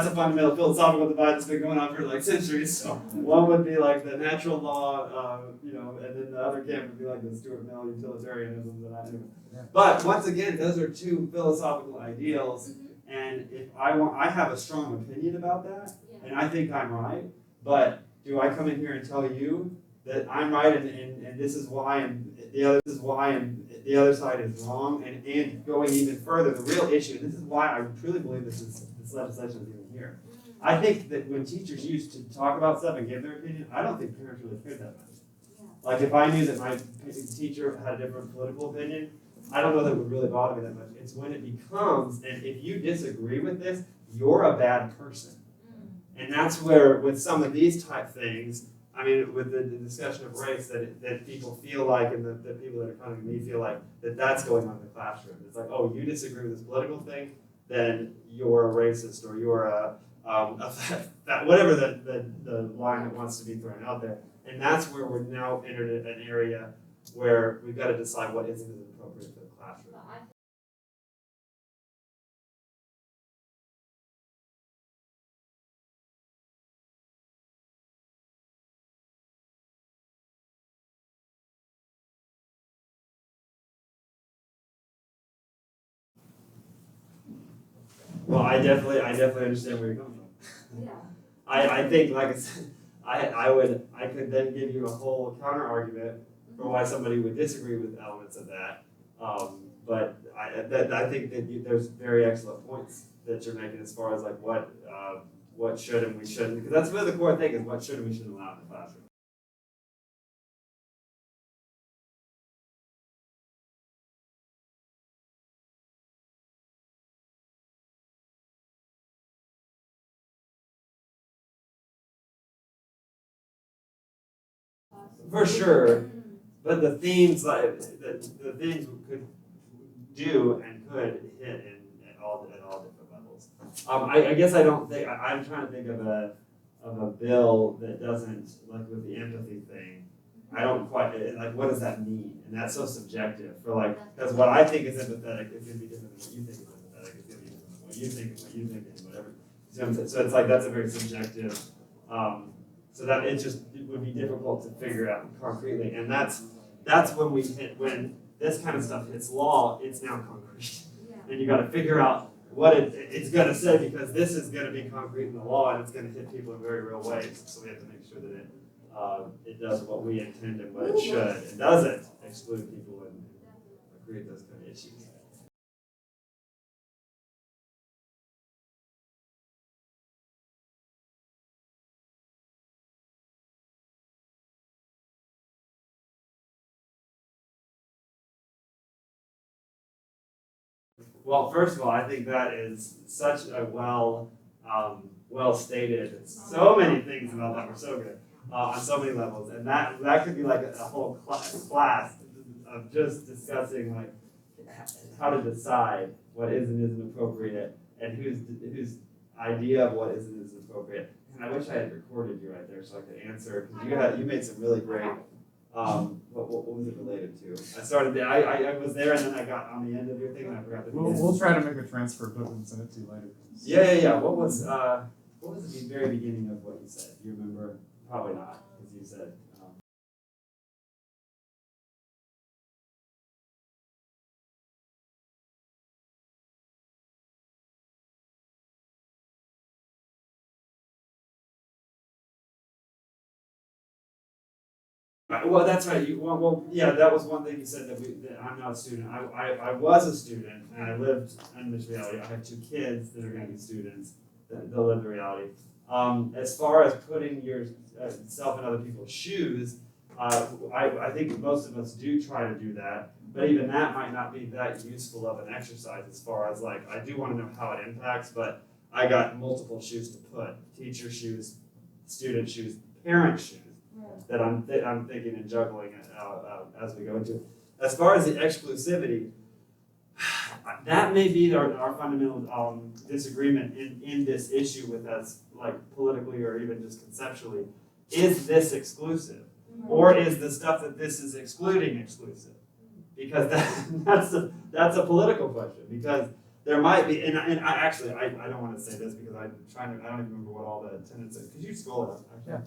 a fundamental philosophical divide that's been going on for like centuries. So one would be like the natural law, and then the other camp would be like the Stuart Mill utilitarianism that I knew. Yeah. But once again, those are two philosophical ideals, and if I have a strong opinion about that, and I think I'm right. But do I come in here and tell you that I'm right and this is why and the other side is wrong, and going even further, the real issue, and this is why I truly believe this legislation is even here. I think that when teachers used to talk about stuff and give their opinion, I don't think parents really cared that much. Like if I knew that my teacher had a different political opinion, I don't know that it would really bother me that much. It's when it becomes, and if you disagree with this, you're a bad person. And that's where, with some of these type things, I mean, with the discussion of race, that people feel like, and the people that are coming to me feel like, that's going on in the classroom. It's like, oh, you disagree with this political thing, then you're a racist, or you're a whatever the line that wants to be thrown out there. And that's where we're now entered an area where we've got to decide what isn't appropriate for the classroom. Well, I definitely understand where you're coming from. Yeah. I think, like I said, I could then give you a whole counter argument for why somebody would disagree with elements of that. But I think that there's very excellent points that you're making as far as like what should and we shouldn't, because that's really the core thing is what should and we shouldn't allow in the classroom. For sure. but the themes like the things we could do and could hit at all different levels. I guess I don't think I'm trying to think of a bill that doesn't, like with the empathy thing. I don't quite like, what does that mean? And that's so subjective for like, because what I think is empathetic is going to be different than what you think is empathetic. It's going to be different than what you think and what you think and whatever. So it's like that's a very subjective. So that it would be difficult to figure out concretely, and that's when when this kind of stuff hits law, it's now concrete, and you got to figure out what it's going to say, because this is going to be concrete in the law and it's going to hit people in very real ways. So we have to make sure that it does what we intend and what it should, and doesn't exclude people and create those kind of issues. Well, first of all, I think that is such a well stated. So many things about that were so good on so many levels, and that could be like a whole class of just discussing like how to decide what is and isn't appropriate, and whose idea of what is and isn't appropriate. And I wish I had recorded you right there so I could answer, because you made some really great. What was it related to? I was there, and then I got on the end of your thing and I forgot the beginning. We'll try to make a transcript of it and send it to you later. Yeah. What was the very beginning of what you said? Do you remember? Probably not, because you said. Well, that's right. Yeah, that was one thing you said that I'm not a student. I was a student, and I lived in this reality. I have 2 kids that are going to be students. They'll live the reality. As far as putting yourself in other people's shoes, I think most of us do try to do that. But even that might not be that useful of an exercise, as far as like, I do want to know how it impacts, but I got multiple shoes to put: teacher shoes, student shoes, parent shoes. That I'm thinking and juggling as we go into it. As far as the exclusivity, that may be our fundamental disagreement in this issue with us, like politically or even just conceptually. Is this exclusive, or is the stuff that this is excluding exclusive? Because that's a political question. Because there might be, and I don't want to say this because I don't even remember what all the tenets are. Could you scroll it up? Yeah.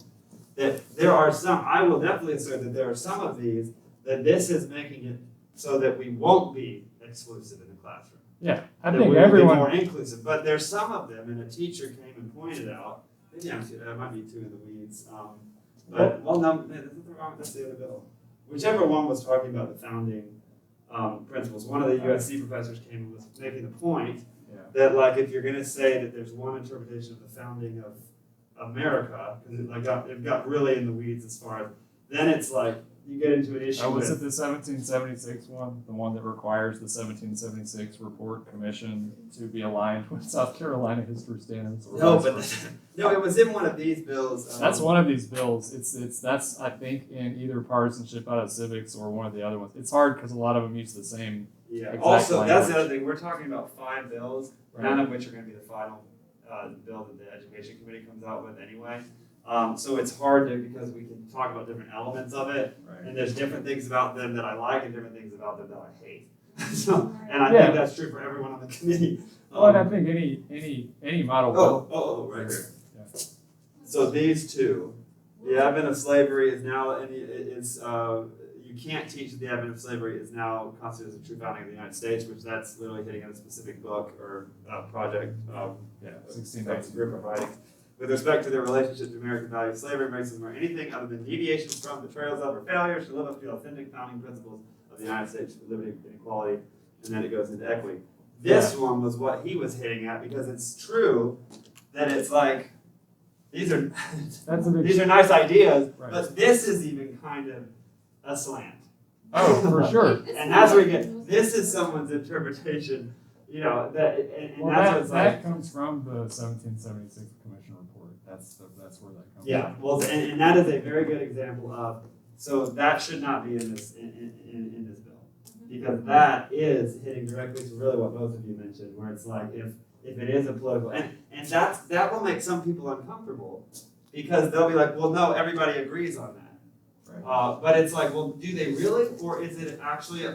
That there are some, I will definitely assert that there are some of these that this is making it so that we won't be exclusive in the classroom. Yeah, I that think we everyone. will be more inclusive. But there's some of them, and a teacher came and pointed out. Maybe I might be too in the weeds. That's the other bill. Whichever one was talking about the founding principles. One of the USC professors came and was making the point that, like, if you're going to say that there's one interpretation of the founding of America, because it got really in the weeds as far as, then it's like you get into an issue. Was it the 1776 one, the one that requires the 1776 report commission to be aligned with South Carolina history standards? No, it was in one of these bills. That's one of these bills. That's I think in either partisanship out of civics or one of the other ones. It's hard because a lot of them use the same. Yeah. Exact Also, language. that's the other thing. We're talking about 5 bills, Right. none of which are going to be the final bill that the Education Committee comes out with anyway. So it's hard because we can talk about different elements of it, Right. and there's different things about them that I like and different things about them that I hate. And I think that's true for everyone on the committee. Well, and I think any model bill. Right here. Yeah. So these 2, the advent of slavery is now you can't teach that the advent of slavery is now constituted as a true founding of the United States, which that's literally hitting on a specific book or project. 1619 group of writings. With respect to their relationship to American value, slavery, racism, or anything other than deviations from, betrayals of, or failures to live up to the authentic founding principles of the United States, liberty and equality, and then it goes into equity. This one was what he was hitting at, because it's true that it's like, these are nice ideas, Right. but this is even kind of a slant. Oh, for sure. And that's where you get, this is someone's interpretation, and that's what it's like. That comes from the 1776 Commission report. That's where that comes from. Yeah, well, and that is a very good example of So that should not be in this in this bill, because that is hitting directly to really what both of you mentioned, where it's like if it is a political and that will make some people uncomfortable, because they'll be like, well, no, everybody agrees on that. But it's like, well, do they really, or is it actually a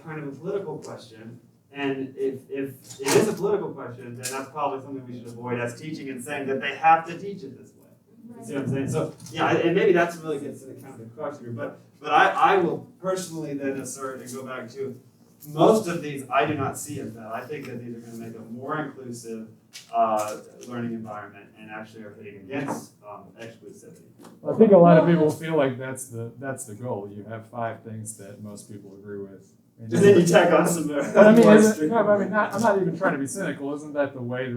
kind of a political question? And if it is a political question, then that's probably something we should avoid as teaching and saying that they have to teach it this way. You see what I'm saying? So yeah, and maybe that's really gets to the kind of the crux here. But I will personally then assert and go back to most of these I do not see as that. I think that these are going to make a more inclusive learning environment and actually are hitting against exclusivity. Well, I think a lot of people feel like that's the goal. You have 5 things that most people agree with. And then you tack on some more. But I mean, more I'm not even trying to be cynical. Isn't that the way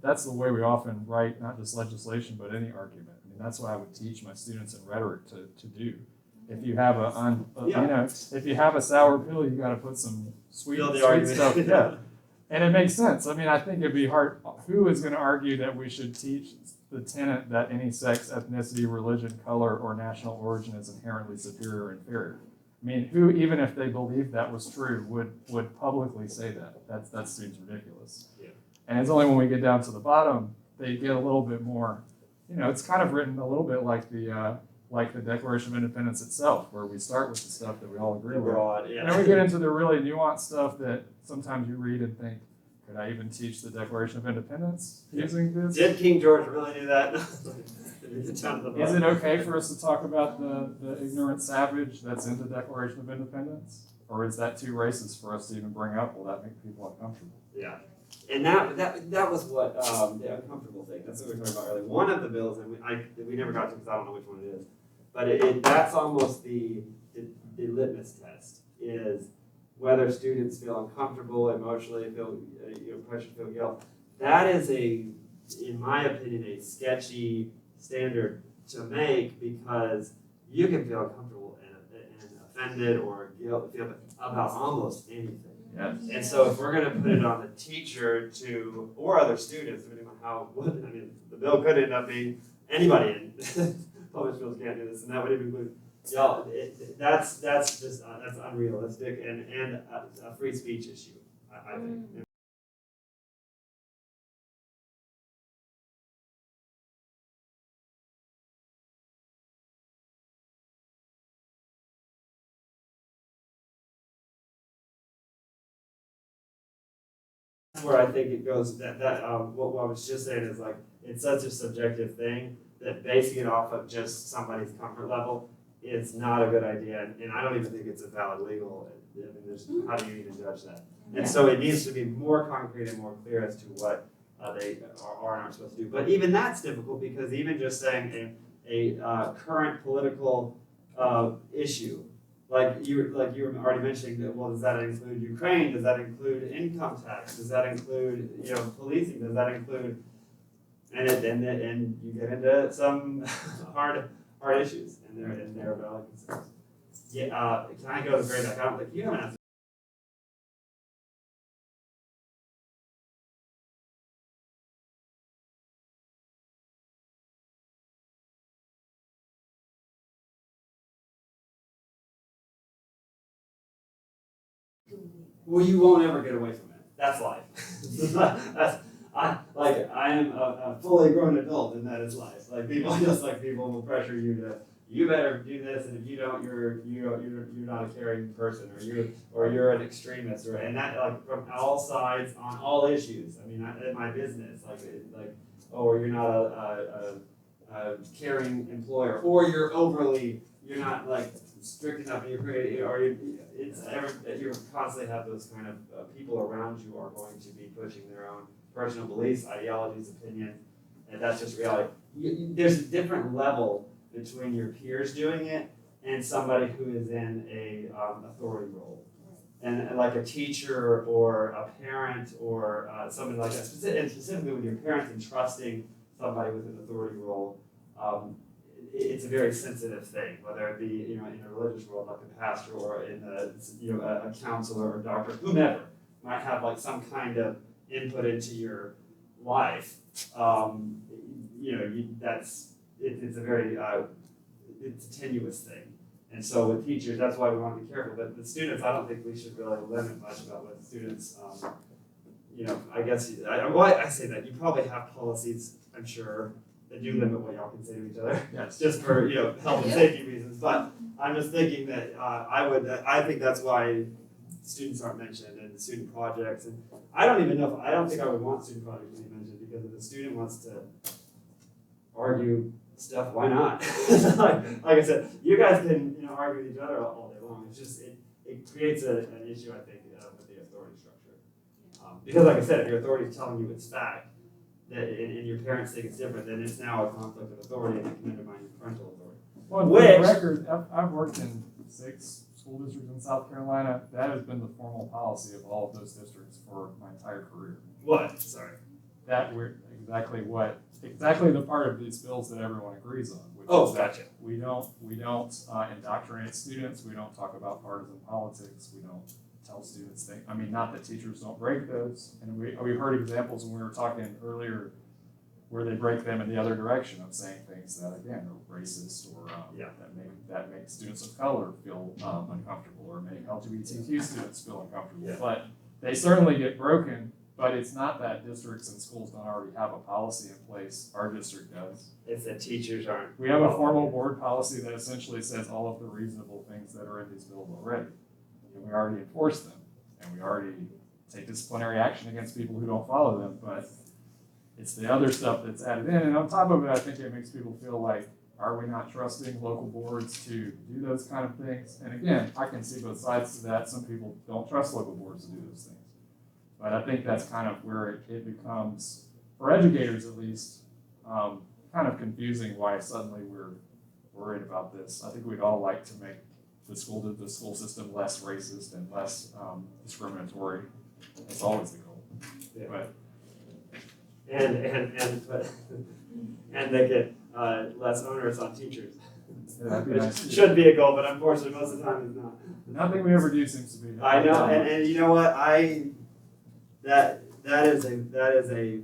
that's the way we often write not just legislation but any argument? I mean, that's what I would teach my students in rhetoric to do. If you have if you have a sour pill, you got to put some sweet stuff. Yeah, and it makes sense. I mean, I think it'd be hard. Who is going to argue that we should teach the tenet that any sex, ethnicity, religion, color, or national origin is inherently superior or inferior? I mean, who, even if they believed that was true, would publicly say that? That seems ridiculous. Yeah. And it's only when we get down to the bottom, they get a little bit more, it's kind of written a little bit like the Declaration of Independence itself, where we start with the stuff that we all agree with. And then we get into the really nuanced stuff that sometimes you read and think, could I even teach the Declaration of Independence using this? Did King George really do that? Is it okay for us to talk about the ignorant savage that's in the Declaration of Independence? Or is that too racist for us to even bring up? Will that make people uncomfortable? Yeah. And that was what the uncomfortable thing. That's what we were talking about earlier. One of the bills, and we never got to because I don't know which one it is, but that's almost the litmus test, is whether students feel uncomfortable, emotionally feel pressure, feel guilt. That is in my opinion, a sketchy standard to make, because you can feel uncomfortable and offended or feel about almost anything. Yes. And so if we're going to put it on the teacher or other students, depending on the bill could end up being anybody in public schools can't do this, and that would even include y'all. That's unrealistic and a free speech issue, I think. Where I think it goes what I was just saying is like, it's such a subjective thing that basing it off of just somebody's comfort level is not a good idea, and I don't even think it's a valid legal. How do you even judge that? And so it needs to be more concrete and more clear as to what they are and aren't supposed to do. But even that's difficult, because even just saying a current political issue. Like you were already mentioning that. Well, does that include Ukraine? Does that include income tax? Does that include policing? Does that include and you get into some hard issues, and they're valid concerns. Yeah. Can I go to the very back? I don't think you haven't asked. Well, you won't ever get away from it. That's life. I am a fully grown adult, and that is life. People will pressure you to, you better do this, and if you don't, you're not a caring person, or you're an extremist, and that from all sides on all issues. I mean, in my business, or you're not a caring employer, or you're not strict enough, and you're creating, or you constantly have those kind of people around you are going to be pushing their own personal beliefs, ideologies, opinions, and that's just reality. There's a different level between your peers doing it and somebody who is in a authority role, and like a teacher or a parent or somebody like that, and specifically with your parents and trusting somebody with an authority role. It's a very sensitive thing, whether it be in a religious world like a pastor, or in a counselor or doctor, whomever might have some kind of input into your life. It's a very it's a tenuous thing, And so with teachers, that's why we want to be careful. But with students, I don't think we should really limit much about what students, I guess, I say that. You probably have policies, I'm sure, that do limit what y'all can say to each other. Yes. Just for, health and safety reasons. But I'm just thinking that I think that's why students aren't mentioned and the student projects. And I don't think I would want student projects to be mentioned, because if the student wants to argue stuff, why not? like I said, you guys can argue with each other all day long. It's just it creates an issue, I think, with the authority structure. Because like I said, if your authority is telling you it's fact, and your parents think it's different, then it's now a conflict of authority, and it can undermine your parental authority. Well, for the record, I've worked in 6 school districts in South Carolina. That has been the formal policy of all of those districts for my entire career. What? Sorry. Exactly the part of these bills that everyone agrees on. Which is that Gotcha. we don't indoctrinate students. We don't talk about partisan politics. We don't tell students things. I mean, not that teachers don't break those. And we heard examples when we were talking earlier where they break them in the other direction of saying things that, again, are racist or that make students of color feel uncomfortable, or make LGBTQ students feel uncomfortable. Yeah. But they certainly get broken. But it's not that districts and schools don't already have a policy in place. Our district does. It's that teachers aren't. We have a formal board policy that essentially says all of the reasonable things that are in these bills already. And we already enforce them, and we already take disciplinary action against people who don't follow them. But it's the other stuff that's added in. And on top of it, I think it makes people feel like, are we not trusting local boards to do those kind of things? And again, I can see both sides to that. Some people don't trust local boards to do those things. But I think that's kind of where it becomes, for educators at least, kind of confusing why suddenly we're worried about this. I think we'd all like to make the school system less racist and less discriminatory. That's always the goal. Yeah. But and they get less onerous on teachers. yeah, that'd be Which nice. should be a goal, but unfortunately most of the time it's not. Nothing we ever do seems to be. I know, and you know what? That is a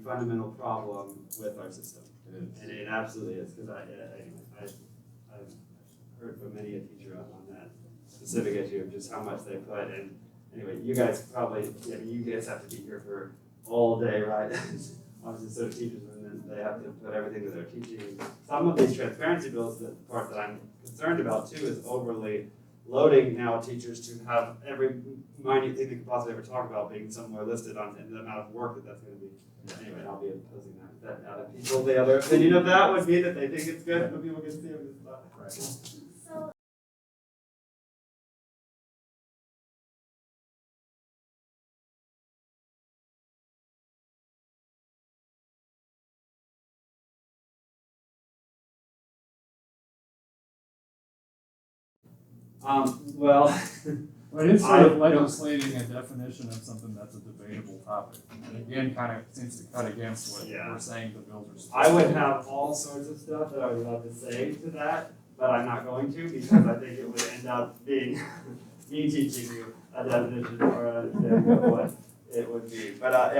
fundamental problem with our system. It is. And it absolutely is, because I've heard from many a teacher on that specific issue of just how much they put. And anyway, you guys you guys have to be here for all day, right? Obviously, so do teachers, and then they have to put everything that they're teaching. Some of these transparency bills, the part that I'm concerned about too, is overly loading now teachers to have every minute thing they could possibly ever talk about being somewhere listed on the amount of work that's going to be. Anyway, I'll be opposing that. Other people, the other opinion of that would be that they think it's good, but people can see it. Right. So Well, But it's sort of legislating a definition of something that's a debatable topic. And again, kind of seems to cut against what Yeah. we're saying the bills are supposed I to would do. have all sorts of stuff that I would love to say to that, but I'm not going to, because I think it would end up being me teaching you a definition or an understanding of what it would be. But but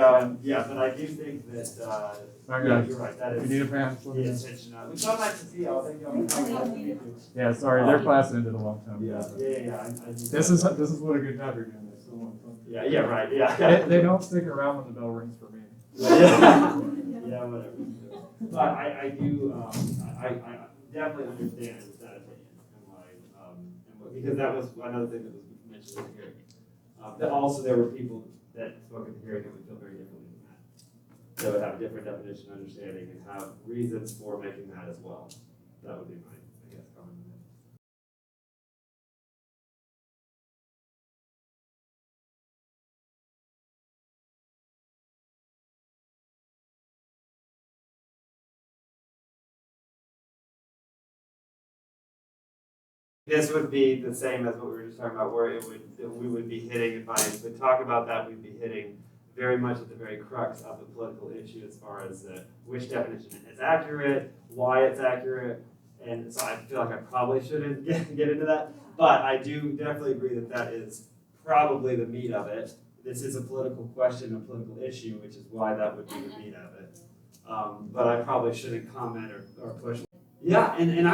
I do think that Okay. you're right. That If is you need a pen, let me the know. intention of it. So nice to see you. I'll thank you all for coming. Nice to meet you. Yeah, sorry, their class ended a long time ago. Yeah. This is what a good job you're doing. They still want to come. Yeah, right. Yeah. They don't stick around when the bell rings for me. Yeah, whatever. But I do, I definitely understand that opinion and why, because that was another thing that was mentioned in the hearing. That also there were people that spoke at the hearing that would feel very differently than that. That would have a different definition, understanding, and have reasons for making that as well. That would be my, I guess, comment on that. This would be the same as what we were just talking about, where we would be hitting, if I would talk about that, we'd be hitting very much at the very crux of the political issue as far as which definition is accurate, why it's accurate, and so I feel like I probably shouldn't get into that, but I do definitely agree that that is probably the meat of it. This is a political question, a political issue, which is why that would be the meat of it. But I probably shouldn't comment or push. Yeah, and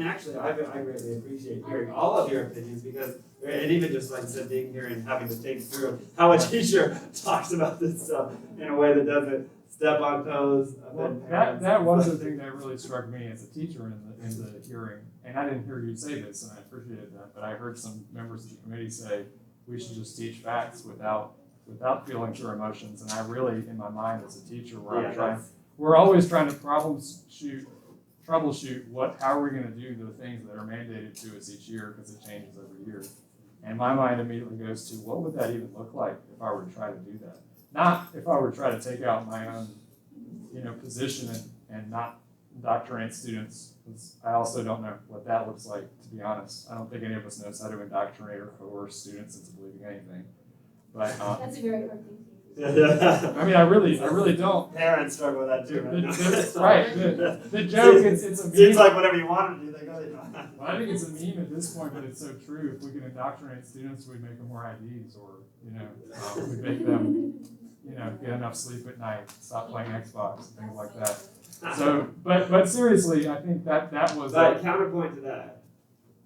actually I greatly appreciate hearing all of your opinions because, and even just like I said, being here and having to think through how a teacher talks about this stuff in a way that doesn't step on toes. Well, that was the thing that really struck me as a teacher in the hearing, and I didn't hear you say this, and I appreciated that, but I heard some members of the committee say we should just teach facts without feeling through emotions, and I really, in my mind as a teacher, we're always trying to troubleshoot how are we going to do the things that are mandated to us each year because it changes every year. And my mind immediately goes to what would that even look like if I were to try to do that? Not if I were to try to take out my own, position and not indoctrinate students. Because I also don't know what that looks like, to be honest. I don't think any of us knows how to indoctrinate or coerce students into believing anything. But That's a very hard thing to do. I mean, I really don't. Parents struggle with that too, right? Right. The joke is it's a meme. Seems like whatever you want to do, they go. Well, I think it's a meme at this point, but it's so true. If we can indoctrinate students, we'd make them more IDs, or we'd make them, get enough sleep at night, stop playing Xbox, and things like that. So, but seriously, I think that was. But counterpoint to that.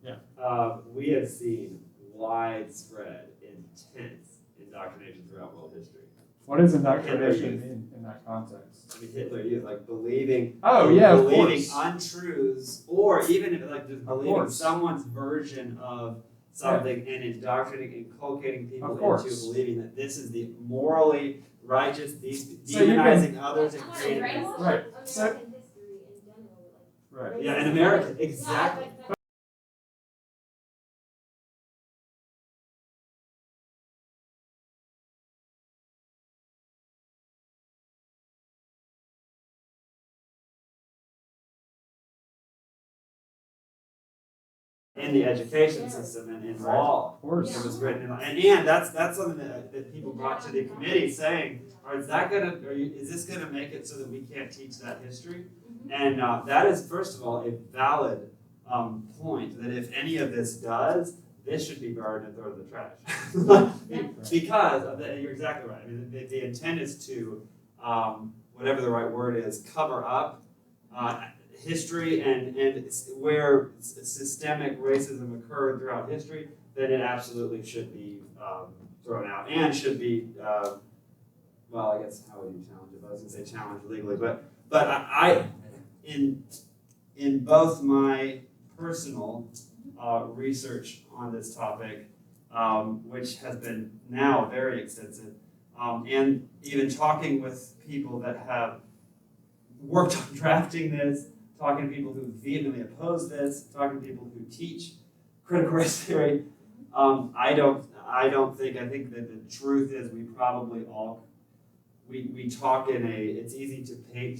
Yeah. We have seen widespread, intense indoctrination throughout world history. What does indoctrination mean in that context? I mean, Hitler used like believing. Believing untruths, or even if like just believing someone's version of something and indoctrinating, inculcating people into believing that this is the morally righteous, demonizing others and creating. Right. American history in general, Right. Yeah, in America, exactly. In the education system and in law, Of course. it was written in law. And that's something that people brought to the committee saying, is this gonna make it so that we can't teach that history? And that is, first of all, a valid point, that if any of this does, this should be burned and thrown in the trash. Because of you're exactly right. I mean, the intent is to, whatever the right word is, cover up history and where systemic racism occurred throughout history, then it absolutely should be thrown out and should be, well, I guess how would you challenge it? I was going to say challenge legally, but I in both my personal research on this topic, which has been now very extensive, and even talking with people that have worked on drafting this, talking to people who vehemently oppose this, talking to people who teach critical race theory, I think that the truth is we probably all, we talk it's easy to paint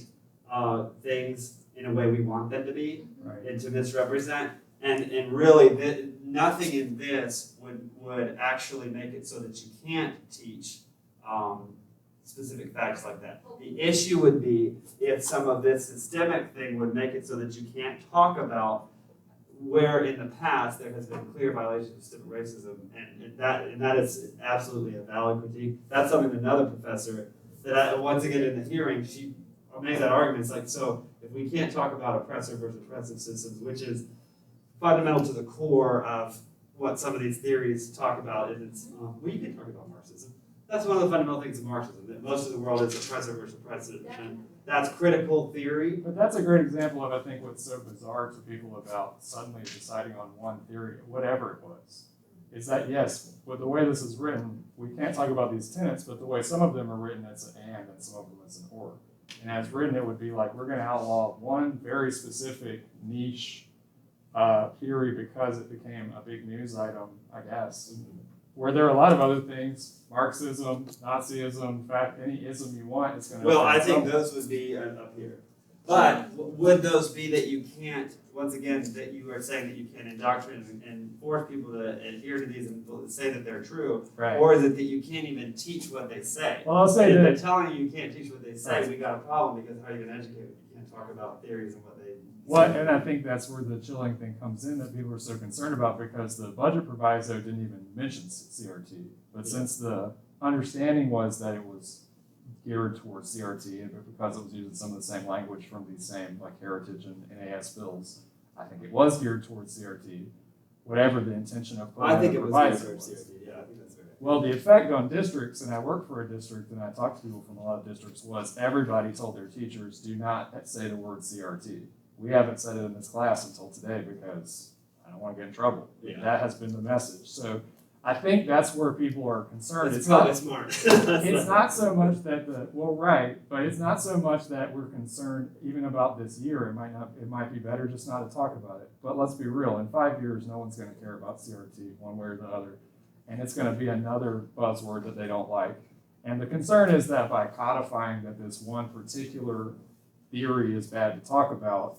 things in a way we want them to be, Right. and to misrepresent, and really nothing in this would actually make it so that you can't teach specific facts like that. The issue would be if some of this systemic thing would make it so that you can't talk about where in the past there has been clear violations of systemic racism, and that is absolutely a valid critique. That's something that another professor that once again in the hearing, she made that argument. It's like, so if we can't talk about oppressor versus oppressive systems, which is fundamental to the core of what some of these theories talk about, and it's we can talk about Marxism. That's one of the fundamental things of Marxism, that most of the world is oppressor versus oppressive. And that's critical theory. But that's a great example of, I think, what's so bizarre to people about suddenly deciding on one theory, whatever it was. Is that, yes, with the way this is written, we can't talk about these tenets, but the way some of them are written, it's an and some of them it's an or. And as written, it would be like, we're going to outlaw one very specific niche theory because it became a big news item, I guess. Where there are a lot of other things, Marxism, Nazism, in fact, any ism you want, it's going to. Well, I think those would be up here. But would those be that you can't, once again, that you are saying that you can indoctrinate and force people to adhere to these and say that they're true? Right. Or is it that you can't even teach what they say? Well, I'll say if that. they're telling you can't teach what they say, Right. we got a problem, because how are you going to educate them? You can't talk about theories and what they What, and I think that's where the chilling thing comes in that people are so concerned about, because the budget proviso didn't even mention CRT. But since the understanding was that it was geared towards CRT, but because it was using some of the same language from these same like heritage and NAS bills, I think it was geared towards CRT, whatever the intention of I think it was proviso good was. for CRT. Yeah, I think that's right. Well, the effect on districts, and I work for a district, and I talked to people from a lot of districts, was everybody told their teachers, do not say the word CRT. We haven't said it in this class until today because I don't want to get in trouble. Yeah. That has been the message. So I think that's where people are concerned. It's probably smart. It's not so much that but it's not so much that we're concerned even about this year. It might be better just not to talk about it. But let's be real, in 5 years, no one's going to care about CRT one way or the other. And it's going to be another buzzword that they don't like. And the concern is that by codifying that this one particular theory is bad to talk about,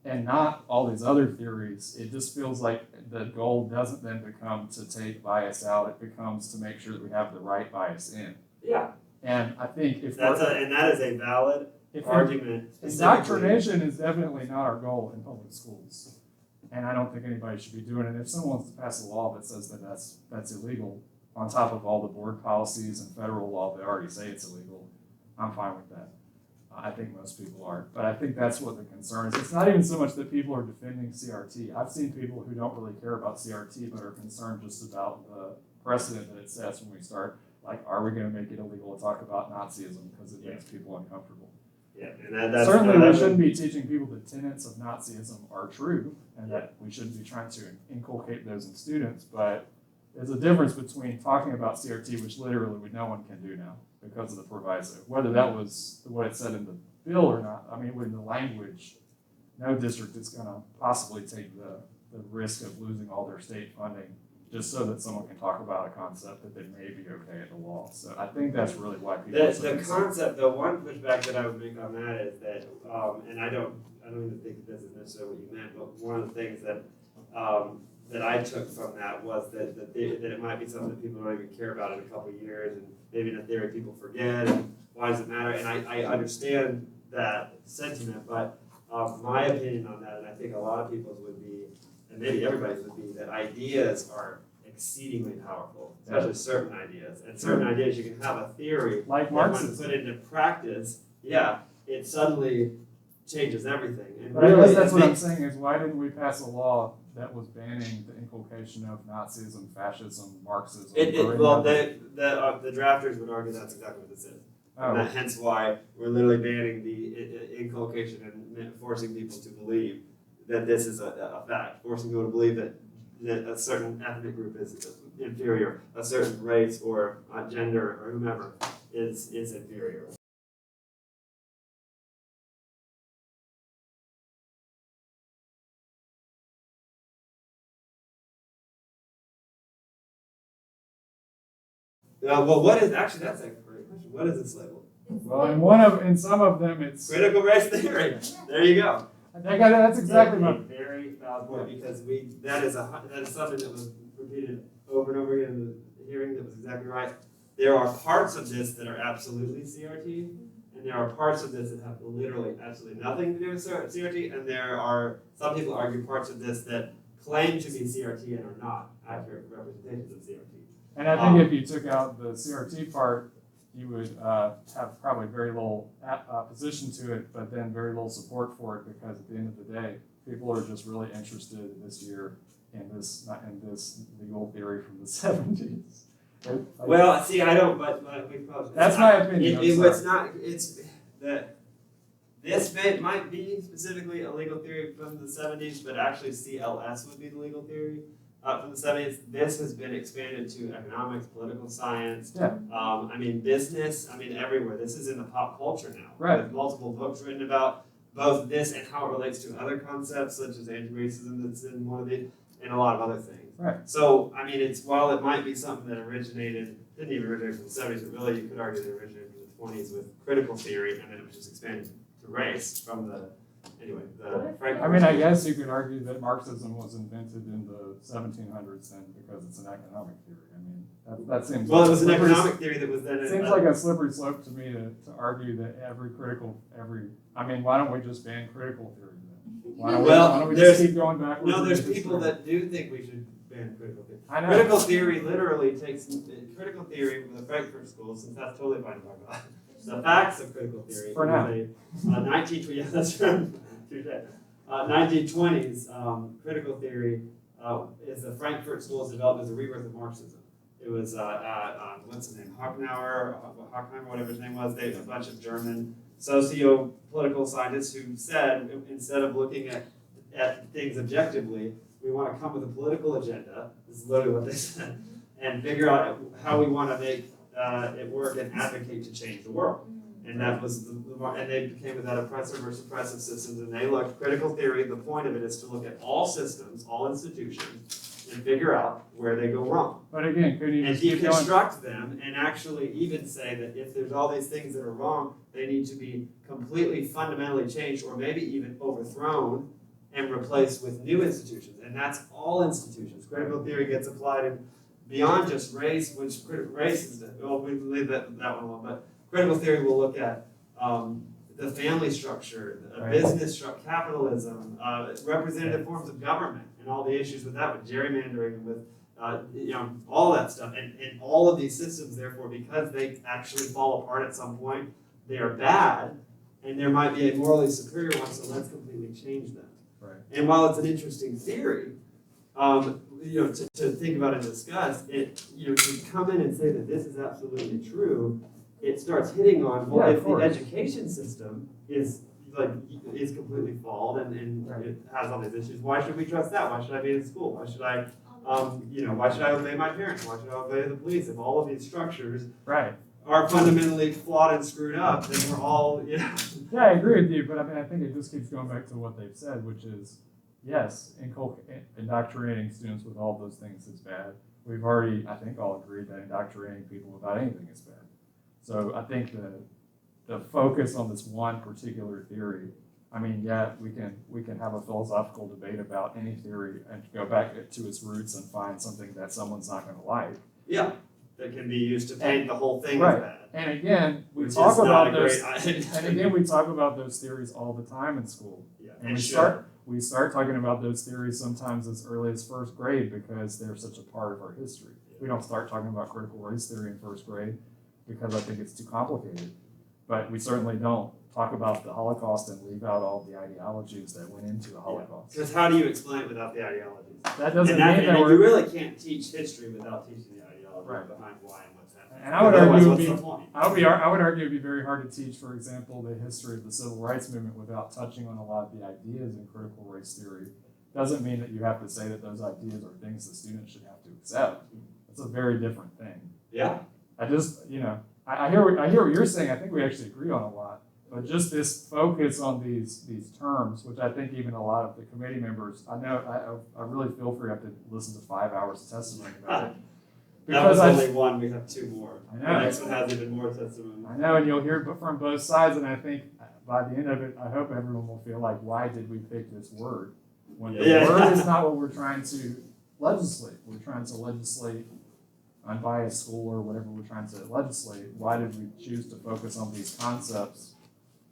and not all these other theories, it just feels like the goal doesn't then become to take bias out, it becomes to make sure that we have the right bias in. Yeah. And I think if that is a valid argument. Indoctrination is definitely not our goal in public schools. And I don't think anybody should be doing it. If someone wants to pass a law that says that that's illegal, on top of all the board policies and federal law that already say it's illegal, I'm fine with that. I think most people are, but I think that's what the concern is. It's not even so much that people are defending CRT. I've seen people who don't really care about CRT, but are concerned just about the precedent that it sets when we start, like, are we going to make it illegal to talk about Nazism because it makes people uncomfortable? Yeah, and that's certainly we shouldn't be teaching people the tenets of Nazism are true, and that we shouldn't be trying to inculcate those in students, but there's a difference between talking about CRT, which literally no one can do now because of the proviso. Whether that was what it said in the bill or not, I mean, with the language, no district is going to possibly take the risk of losing all their state funding just so that someone can talk about a concept that they may be okay at the law. So I think that's really why people are so the concerned. concept, the one pushback that I would make on that is that, and I don't even think that this is necessarily what you meant, but one of the things that that I took from that was that it might be something that people don't even care about in a couple of years, and maybe in a theory people forget, and why does it matter? And I understand that sentiment, but my opinion on that, and I think a lot of people's would be, and maybe everybody's would be, that ideas are exceedingly powerful, especially certain ideas. And certain ideas, you can have a theory like that when Marxism. put into practice, it suddenly changes everything. And But I guess really, that's what I'm saying is why didn't we pass a law that was banning the inculcation of Nazism, fascism, Marxism? The drafters would argue that's exactly what this is. And that, hence why we're literally banning the inculcation and forcing people to believe that this is a fact, forcing people to believe that a certain ethnic group is inferior, a certain race or gender or whomever is inferior. Well, what is actually that's a great question. What is this label? Well, in some of them it's Critical race theory. There you go. That's exactly a my very valid point because that is something that was repeated over and over again in the hearing that was exactly right. There are parts of this that are absolutely CRT, and there are parts of this that have literally absolutely nothing to do with CRT, and there are some people argue parts of this that claim to be CRT and are not accurate representations of CRT. And I think if you took out the CRT part, you would have probably very little opposition to it, but then very little support for it because at the end of the day, people are just really interested this year in this legal theory from the 70s. Well, see, I don't, but we probably. That's my opinion. It's not. It's that this might be specifically a legal theory from the 70s, but actually CLS would be the legal theory. From the 70s, this has been expanded to economics, political science, business, everywhere. This is in the pop culture now. Right. With multiple books written about both this and how it relates to other concepts, such as anti-racism that's in one of the, and a lot of other things. Right. So, while it might be something that didn't even originate from the 70s, but really you could argue that it originated from the 20s with critical theory, and then it was just expanded to race from the I guess you could argue that Marxism was invented in the 1700s then because it's an economic theory. That seems well, it was an economic theory that was then. It seems like a slippery slope to me to argue that why don't we just ban critical theory then? Why don't we just keep going backwards? No, there's people that do think we should ban critical theory. I know. Critical theory literally takes critical theory from the Frankfurt School, since that's totally fine to talk about. the facts of critical theory. For now. Yeah, that's right. 1920s critical theory is the Frankfurt School is developed as a rebirth of Marxism. It was what's his name, Hockenheimer, whatever his name was. They a bunch of German socio-political scientists who said instead of looking at things objectively, we want to come with a political agenda. This is literally what they said, and figure out how we want to make it work and advocate to change the world. And that was and they became with that oppressor versus oppressive systems. And they looked critical theory. The point of it is to look at all systems, all institutions, and figure out where they go wrong. But again, could you And just keep going? deconstruct them, and actually even say that if there's all these things that are wrong, they need to be completely fundamentally changed, or maybe even overthrown and replaced with new institutions. And that's all institutions. Critical theory gets applied in beyond just race, which race is, well, we leave that one alone, but critical theory will look at the family structure, Right. business structure, capitalism, representative forms of government, and all the issues with that, with gerrymandering, with all that stuff. And all of these systems, therefore, because they actually fall apart at some point, they are bad, and there might be a morally superior one, so let's completely change them. Right. And while it's an interesting theory, to think about and discuss it, to come in and say that this is absolutely true, it starts hitting on, well, Yeah, of if the course. education system is completely flawed and Right. it has all these issues, why should we trust that? Why should I be in school? Why should I why should I obey my parents? Why should I obey the police? If all of these structures Right. are fundamentally flawed and screwed up, then we're all, Yeah, I agree with you, but I mean, I think it just keeps going back to what they've said, which is, yes, indoctrinating students with all those things is bad. We've already, I think, all agreed that indoctrinating people without anything is bad. So I think the focus on this one particular theory, I mean, yeah, we can have a philosophical debate about any theory and go back to its roots and find something that someone's not going to like. yeah, that can be used to paint the whole thing Right. as bad. And again, we Which talk is not about a those. great And again, we talk about those theories all the time in school. Yeah, And and we start talking about those theories sometimes as early as first grade because they're such a part of our history. We don't start talking about critical race theory in first grade because I think it's too complicated. But we certainly don't talk about the Holocaust and leave out all the ideologies that went into the Holocaust. Because how do you explain it without the ideologies? That doesn't and mean that you we're. really can't teach history without teaching the ideology Right. behind why and what's happening. And I would Otherwise, argue it would what's be. the point? I would argue it'd be very hard to teach, for example, the history of the civil rights movement without touching on a lot of the ideas in critical race theory. Doesn't mean that you have to say that those ideas are things the students should have to accept. It's a very different thing. Yeah. I just, I hear what you're saying. I think we actually agree on a lot. But just this focus on these terms, which I think even a lot of the committee members, I know, I really feel free to have to listen to 5 hours of testimony about it. That was Because only one. We have two more. I know. The next one has even more testimony. I know, and you'll hear it from both sides, and I think by the end of it, I hope everyone will feel like, why did we pick this word? When the Yeah. word is not what we're trying to legislate. We're trying to legislate unbiased school or whatever we're trying to legislate. Why did we choose to focus on these concepts?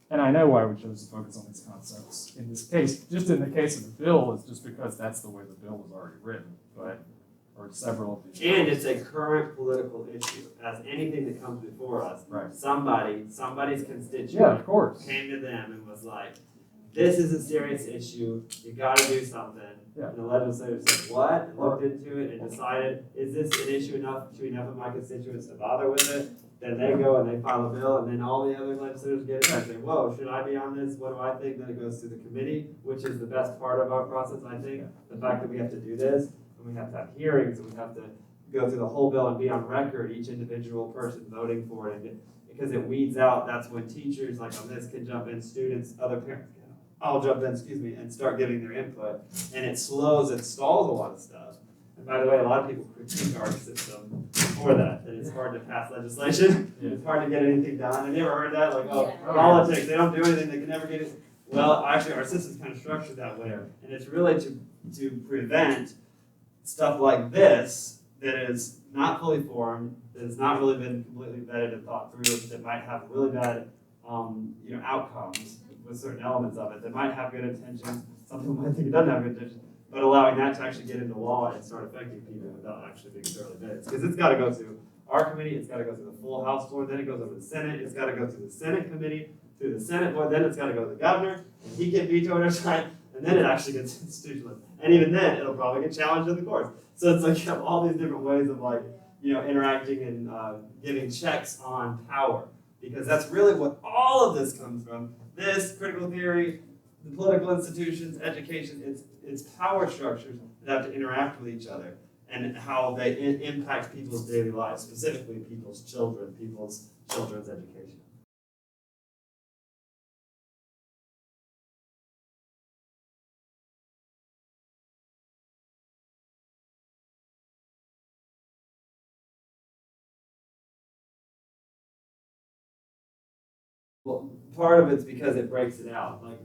And I know why we chose to focus on these concepts. In this case, just in the case of the bill, it's just because that's the way the bill was already written, or several of these. And bills. it's a current political issue. As anything that comes before us, Right. somebody's constituent Yeah, of course. came to them and was like, this is a serious issue, you gotta do something. Yeah. And the legislator said, what? And looked into it and decided, is this an issue to enough of my constituents to bother with it? Then they go and they file a bill, and then all the other legislators get it and say, whoa, should I be on this? What do I think? Then it goes through the committee, which is the best part of our process, I think. The fact that we have to do this, and we have to have hearings, and we have to go through the whole bill and be on record, each individual person voting for it. And because it weeds out, that's when teachers like on this can jump in, students, other parents can all jump in, and start giving their input. And it slows and stalls a lot of stuff. And by the way, a lot of people critique our system for that it's hard to pass legislation. Yeah. It's hard to get anything done. Have you ever heard that? Like, Yeah. politics, they don't do anything, they can never get it. Well, actually, our system's kind of structured that way. And it's really to prevent stuff like this that is not fully formed, that has not really been completely vetted and thought through, that might have really bad outcomes with certain elements of it, that might have good intentions. Some people might think it doesn't have good intentions, but allowing that to actually get into law and start affecting people without actually being thoroughly vetted. Because it's got to go through our committee, it's gotta go through the full House floor, then it goes over to the Senate, it's gotta go through the Senate committee, through the Senate board, then it's gotta go to the governor, and he can veto it or sign, and then it actually gets institutionalized. And even then, it'll probably get challenged in the courts. So it's like you have all these different ways of like, interacting and giving checks on power. Because that's really what all of this comes from. This, critical theory, the political institutions, education, it's power structures that have to interact with each other and how they impact people's daily lives, specifically people's children's education. Well, part of it's because it breaks it out. Like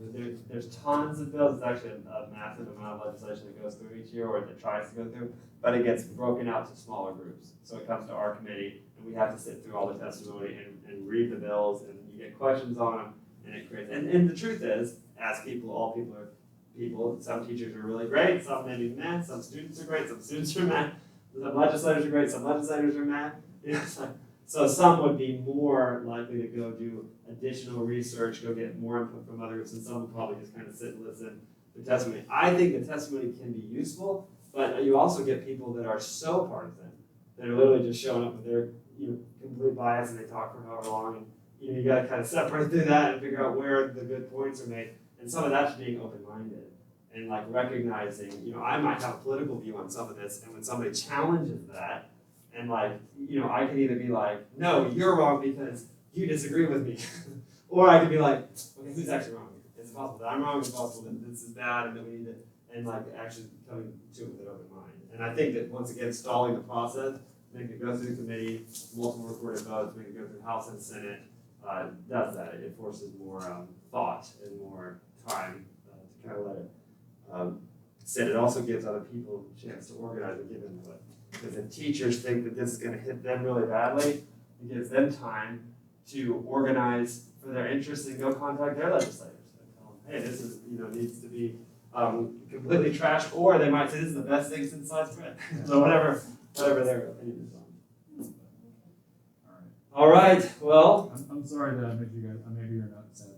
there's tons of bills. It's actually a massive amount of legislation that goes through each year, or that tries to go through, but it gets broken out to smaller groups. So it comes to our committee, and we have to sit through all the testimony and read the bills, and you get questions on them, and it creates. And the truth is, as people, all people are people. Some teachers are really great. Some maybe meh. Some students are great. Some students are meh. Some legislators are great. Some legislators are meh. It's like, so some would be more likely to go do additional research, go get more input from other groups, and some would probably just kind of sit and listen to testimony. I think the testimony can be useful, but you also get people that are so partisan that are literally just showing up with their complete bias, and they talk for however long, and you got to kind of separate through that and figure out where the good points are made. And some of that's being open-minded and like recognizing, I might have a political view on some of this, and when somebody challenges that, and like, I could either be like, no, you're wrong because you disagree with me. Or I could be like, okay, who's actually wrong here? Is it possible that I'm wrong? Is it possible that this is bad and that we need to, and like actually coming to it with an open mind. And I think that once again, stalling the process, making it go through the committee, multiple recorded votes, making it go through House and Senate, does that. It forces more thought and more time to kind of let it sit. It also gives other people a chance to organize and give input. Because if teachers think that this is going to hit them really badly, it gives them time to organize for their interests and go contact their legislators and tell them, hey, this is needs to be completely trashed, or they might say this is the best thing since sliced bread. So whatever their opinion is on. All right. All right. Well, I'm sorry that I made you guys. Maybe you're not sad.